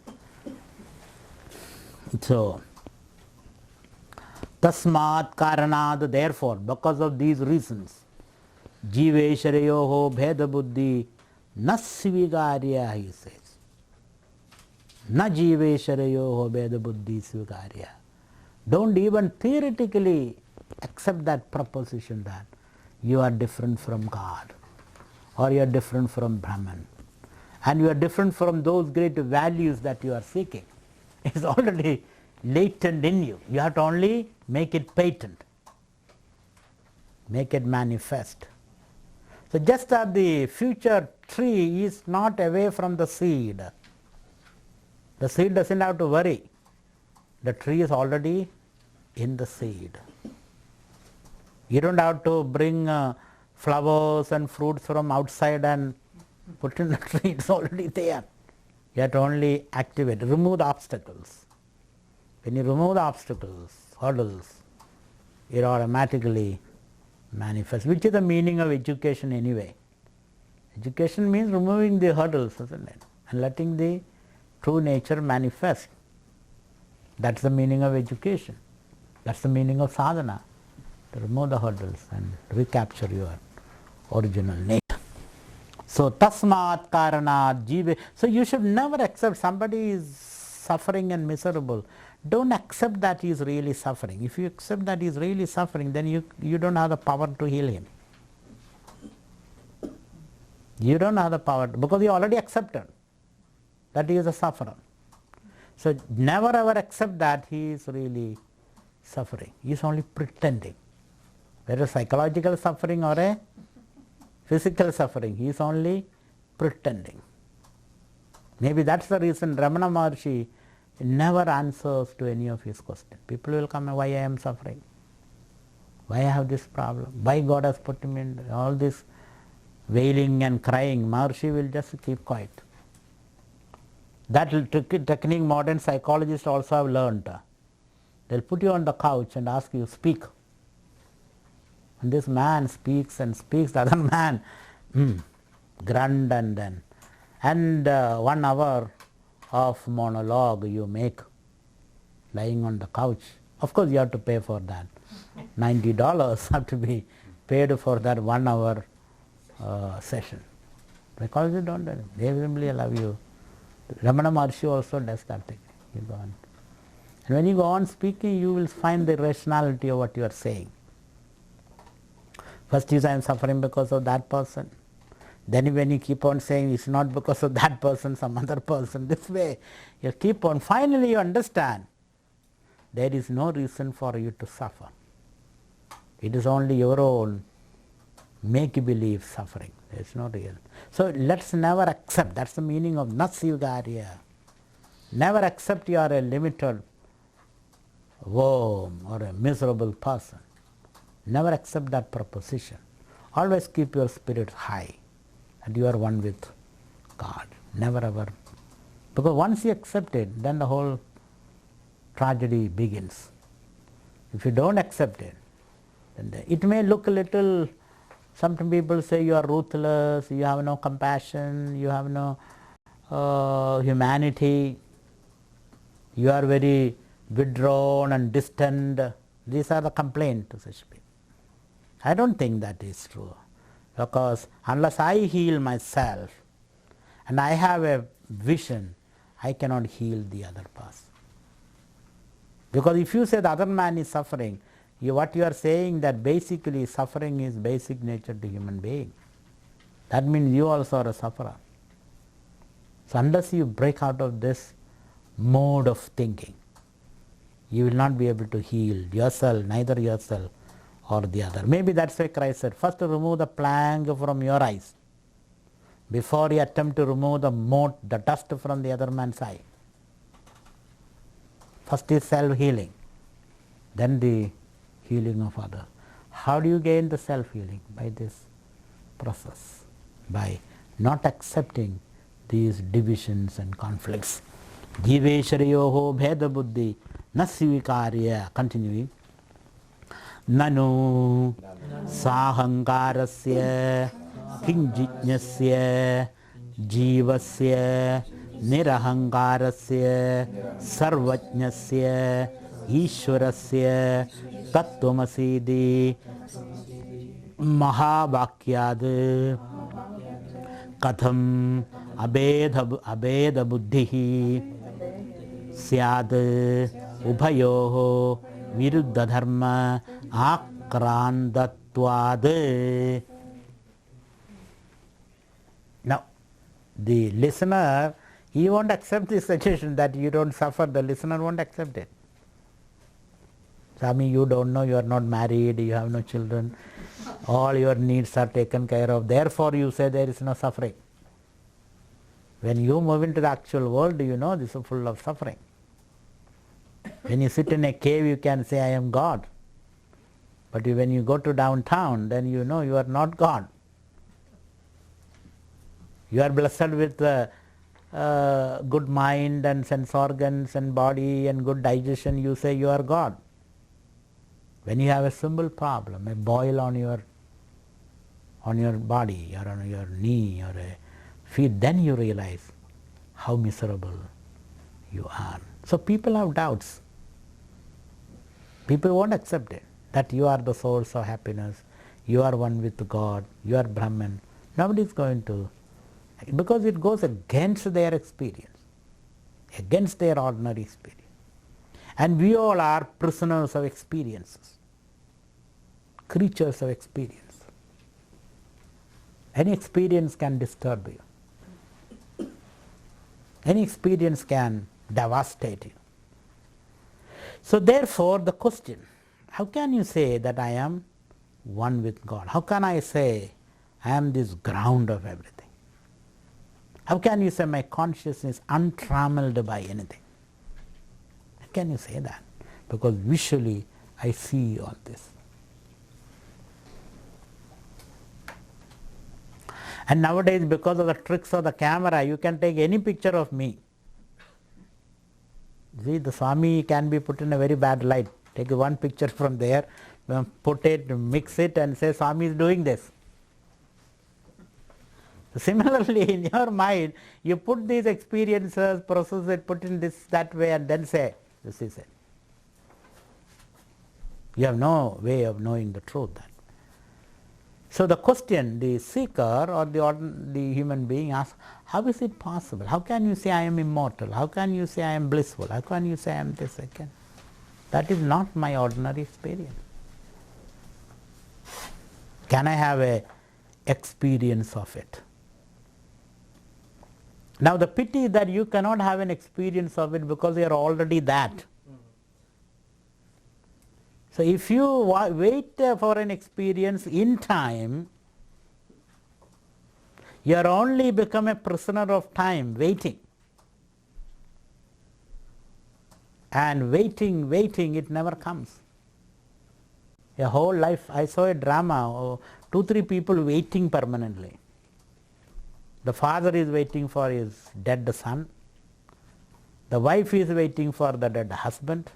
So, Tasmat Karanad, therefore, because of these reasons, Jivesharayoho Bheda Buddhi Nasvigarya, he says. Na Jivesharayoho Bheda Buddhi Svigarya. Don't even theoretically accept that proposition that you are different from God or you are different from Brahman and you are different from those great values that you are seeking. It's already latent in you. You have to only make it patent, make it manifest. So just as the future tree is not away from the seed doesn't have to worry. The tree is already in the seed. You don't have to bring flowers and fruits from outside and put in the tree. It's already there. You have to only activate, remove the obstacles. When you remove the obstacles, hurdles, it automatically manifests, which is the meaning of education anyway. Education means removing the hurdles, isn't it? And letting the true nature manifest. That's the meaning of education. That's the meaning of sadhana. To remove the hurdles and recapture your original nature. So, tasmat karanat jive. So, you should never accept somebody is suffering and miserable. Don't accept that he is really suffering. If you accept that he is really suffering, then you don't have the power to heal him. You don't have the power because you already accepted that he is a sufferer. So, never ever accept that he is really suffering. He is only pretending. Whether psychological suffering or a physical suffering, he is only pretending. Maybe that's the reason Ramana Maharshi never answers to any of his questions. People will come and why I am suffering, why I have this problem, why God has put me in all this wailing and crying. Maharshi will just keep quiet. That technique modern psychologists also have learned. They'll put you on the couch and ask you, speak. And this man speaks and speaks, the other man grunt and then. And 1 hour of monologue you make lying on the couch. Of course you have to pay for that. $90 have to be paid for that 1 hour session. Because you don't, they simply allow you. Ramana Maharshi also does that thing. You go on. And when you go on speaking, you will find the rationality of what you are saying. First you say I am suffering because of that person. Then when you keep on saying it's not because of that person, some other person, this way you keep on, finally you understand there is no reason for you to suffer. It is only your own make-believe suffering. There is no real. So let's never accept, that's the meaning of Nasyigarya. Never accept you are a limited worm or a miserable person. Never accept that proposition. Always keep your spirit high and you are one with God. Never ever. Because once you accept it, then the whole tragedy begins. If you don't accept it, then it may look a little, some people say you are ruthless, you have no compassion, you have no humanity, you are very withdrawn and distant. These are the complaints to such people. I don't think that is true, because unless I heal myself and I have a vision, I cannot heal the other person. Because if you say the other man is suffering, what you are saying that basically suffering is basic nature to human being. That means you also are a sufferer. So unless you break out of this mode of thinking, you will not be able to heal yourself, neither yourself or the other. Maybe that's why Christ said, first remove the plank from your eyes before you attempt to remove the mote, the dust from the other man's eye. First is self-healing, then the healing of others. How do you gain the self-healing? By this process, by not accepting these divisions and conflicts. Jiveshariyoho bheda buddhi nasyikarya. Continuing. Nanu sahankarasya kinjijnasya jivasya nirahankarasya sarvajnasya Ishwarasya tattvamasidi mahavakyad katham abeda buddhihi syad ubhayoho viruddha dharma akrandatvad. Now, the listener, he won't accept this suggestion that you don't suffer. The listener won't accept it. Swami, you don't know, you are not married, you have no children, all your needs are taken care of, therefore you say there is no suffering. When you move into the actual world, you know this is full of suffering. When you sit in a cave, you can say, I am God. But when you go to downtown, then you know you are not God. You are blessed with good mind and sense organs and body and good digestion, you say you are God. When you have a simple problem, a boil on your body or on your knee or a feet, then you realize how miserable you are. So people have doubts. People won't accept it, that you are the source of happiness, you are one with God, you are Brahman. Nobody is going to, because it goes against their experience, against their ordinary experience. And we all are prisoners of experiences, creatures of experience. Any experience can disturb you. Any experience can devastate you. So therefore the question, how can you say that I am one with God? How can I say I am this ground of everything? How can you say my consciousness is untrammeled by anything? How can you say that? Because visually I see all this. And nowadays, because of the tricks of the camera, you can take any picture of me. See, the Swami can be put in a very bad light. Take one picture from there, put it, mix it and say Swami is doing this. Similarly, in your mind, you put these experiences, process it, put in this, that way and then say, this is it. You have no way of knowing the truth. So the question the seeker or the human being asks, how is it possible? How can you say I am immortal? How can you say I am blissful? How can you say I am this again? That is not my ordinary experience. Can I have a experience of it? Now the pity is that you cannot have an experience of it because you are already that. So if you wait for an experience in time, you are only become a prisoner of time, waiting. And waiting, it never comes. A whole life, I saw a drama, 2-3 people waiting permanently. The father is waiting for his dead son. The wife is waiting for the dead husband.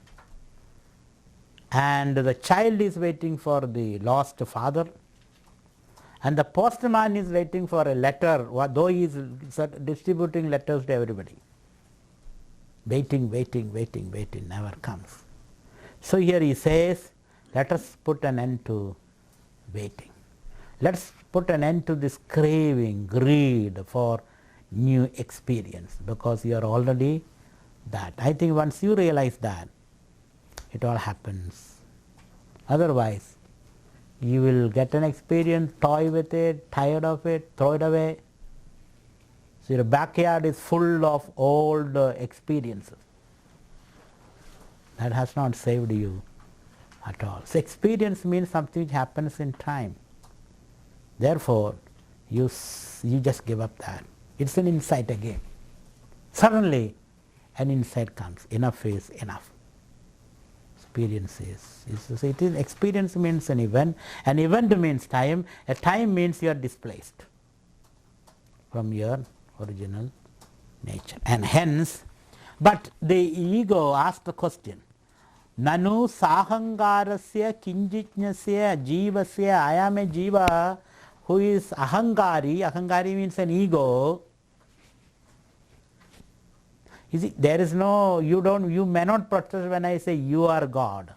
And the child is waiting for the lost father. And the postman is waiting for a letter, though he is distributing letters to everybody. Waiting, never comes. So here he says, let us put an end to waiting. Let's put an end to this craving, greed for new experience, because you are already that. I think once you realize that, it all happens. Otherwise, you will get an experience, toy with it, tired of it, throw it away. So your backyard is full of old experiences. That has not saved you at all. So experience means something which happens in time. Therefore, you just give up that. It's an insight again. Suddenly, an insight comes. Enough is enough. Experience is experience means an event means time, a time means you are displaced from your original nature. And hence, but the ego asks the question, Nanu sahangarasya kinjitnyasya jivasya, I am a jiva who is ahangari means an ego. You see, there is no, you may not protest when I say you are God,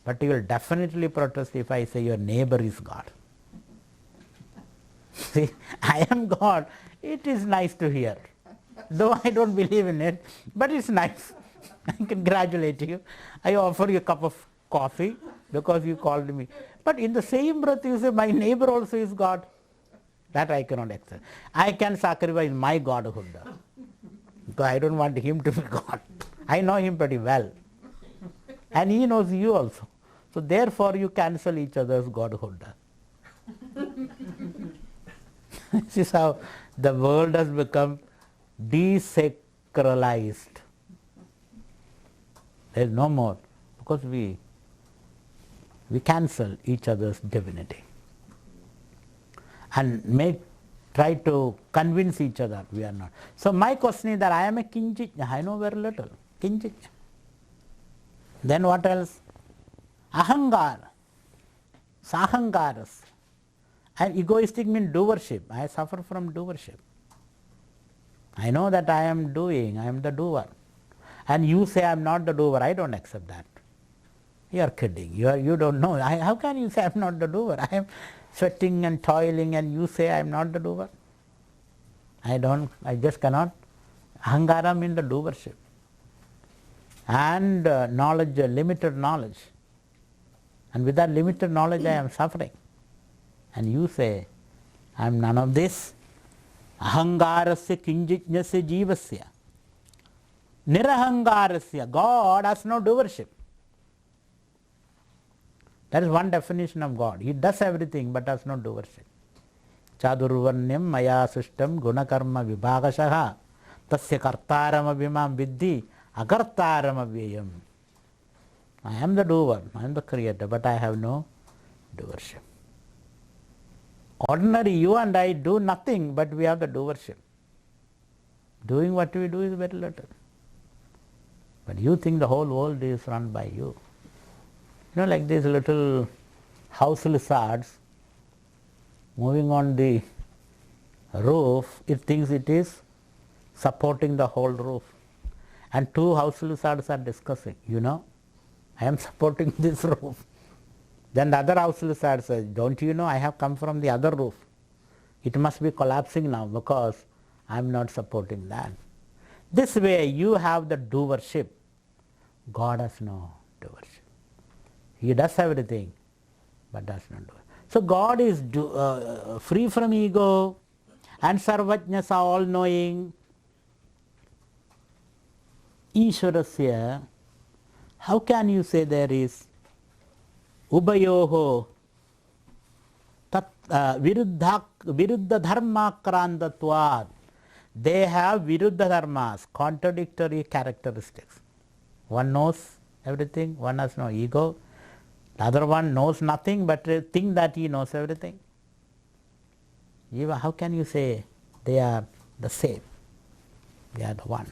but you will definitely protest if I say your neighbor is God. See, I am God, it is nice to hear, though I don't believe in it, but it's nice. I congratulate you. I offer you a cup of coffee because you called me. But in the same breath you say my neighbor also is God. That I cannot accept. I can sacrifice my godhood because I don't want him to be God. I know him pretty well. And he knows you also. So therefore you cancel each other's godhood. This is how the world has become desacralized. There is no more, because we cancel each other's divinity and try to convince each other we are not. So my question is that I am a kinjitnya, I know very little, kinjitnya. Then what else? Ahangar, sahangaras. And egoistic means doership. I suffer from doership. I know that I am doing, I am the doer. And you say I am not the doer, I don't accept that. You are kidding, you don't know. How can you say I am not the doer? I am sweating and toiling and you say I am not the doer. I just cannot. Ahangara means the doership. And knowledge, limited knowledge. And with that limited knowledge I am suffering. And you say, I am none of this. Ahangarasya kinjitnyasya jivasya. Nirahangarasya, God has no doership. That is one definition of God. He does everything but has no doership. Chadurvarnyam maya sustam gunakarma vibhagashaha tasya kartaram abhimam viddhi akartaram avyayam. I am the doer, I am the creator, but I have no doership. Ordinary you and I do nothing, but we have the doership. Doing what we do is very little. But you think the whole world is run by you. You know, like these little house lizards moving on the roof, it thinks it is supporting the whole roof. And two house lizards are discussing, you know, I am supporting this roof. Then the other house lizard says, don't you know I have come from the other roof. It must be collapsing now because I am not supporting that. This way you have the doership. God has no doership. He does everything but does not do it. So God is free from ego, and Sarvajñas are all knowing. Ishwarasya, how can you say there is Ubayoho Viruddha Dharmakrandatvad? They have Viruddha Dharmas, contradictory characteristics. One knows everything, one has no ego. The other one knows nothing but think that he knows everything. How can you say they are the same? They are the one.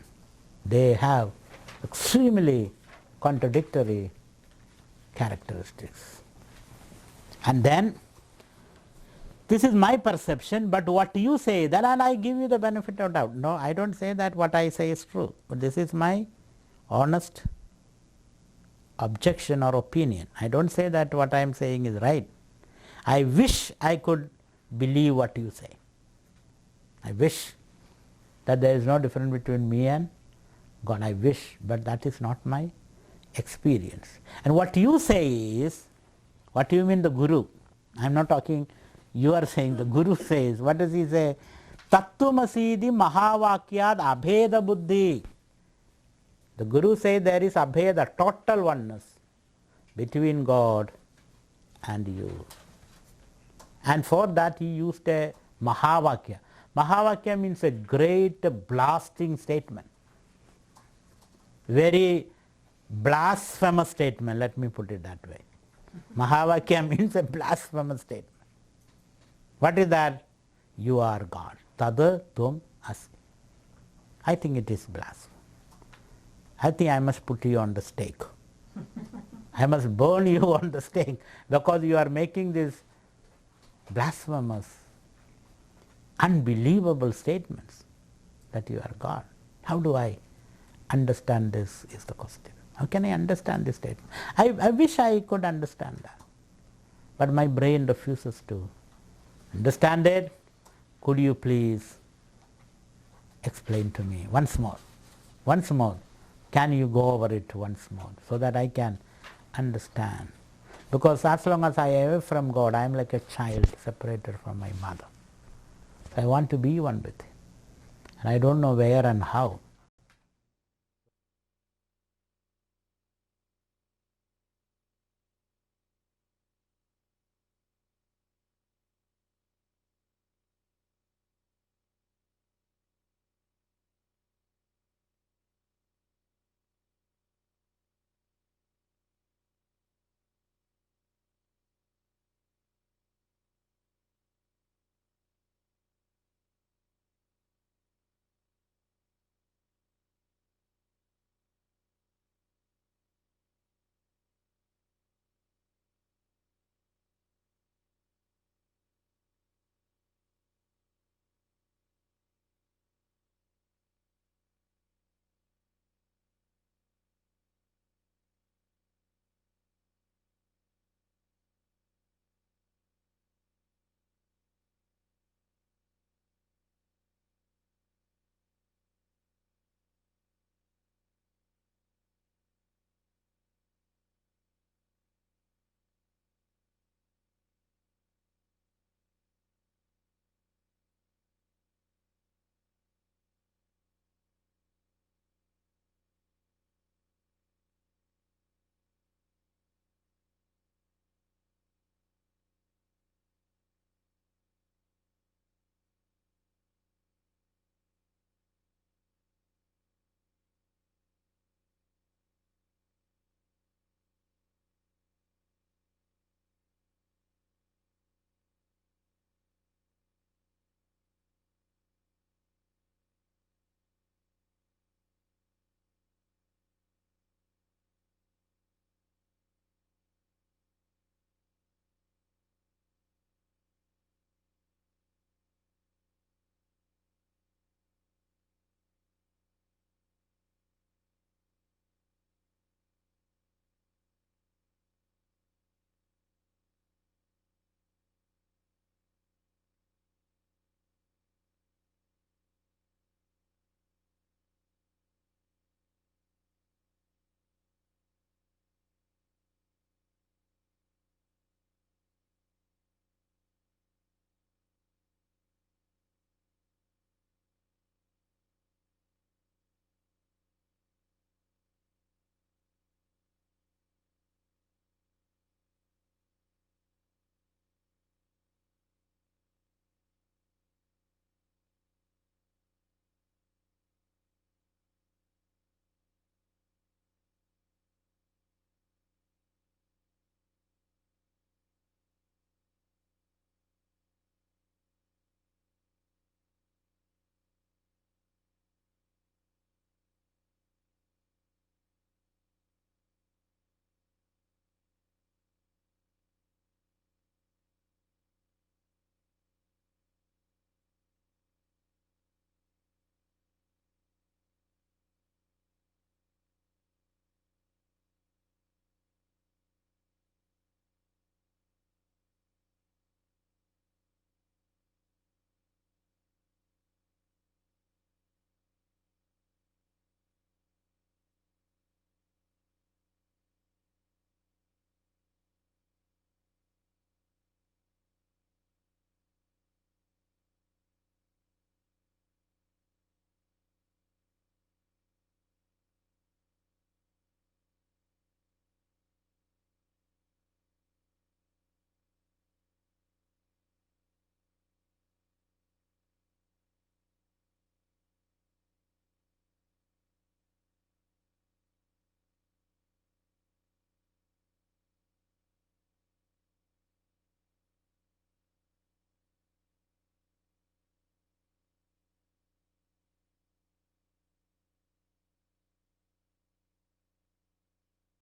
They have extremely contradictory characteristics. And then, this is my perception, but what you say, then I give you the benefit of doubt. No, I don't say that what I say is true, but this is my honest objection or opinion. I don't say that what I am saying is right. I wish I could believe what you say. I wish that there is no difference between me and God. I wish, but that is not my experience. And what you say is, what do you mean the Guru? I am not talking, you are saying, the Guru says, what does he say? Tattvamasi mahavakyad abheda buddhi. The Guru says there is abheda, total oneness between God and you. And for that he used a mahavakya. Mahavakya means a great blasting statement. Very blasphemous statement, let me put it that way. Mahavakya means a blasphemous statement. What is that? You are God. Tada tum asi. I think it is blasphemy. I think I must put you on the stake. I must burn you on the stake because you are making this blasphemous, unbelievable statements that you are God. How do I understand this is the question. How can I understand this statement? I wish I could understand that, but my brain refuses to understand it. Could you please explain to me once more? Once more. Can you go over it once more so that I can understand? Because as long as I am away from God, I am like a child separated from my mother. I want to be one with Him. And I don't know where and how.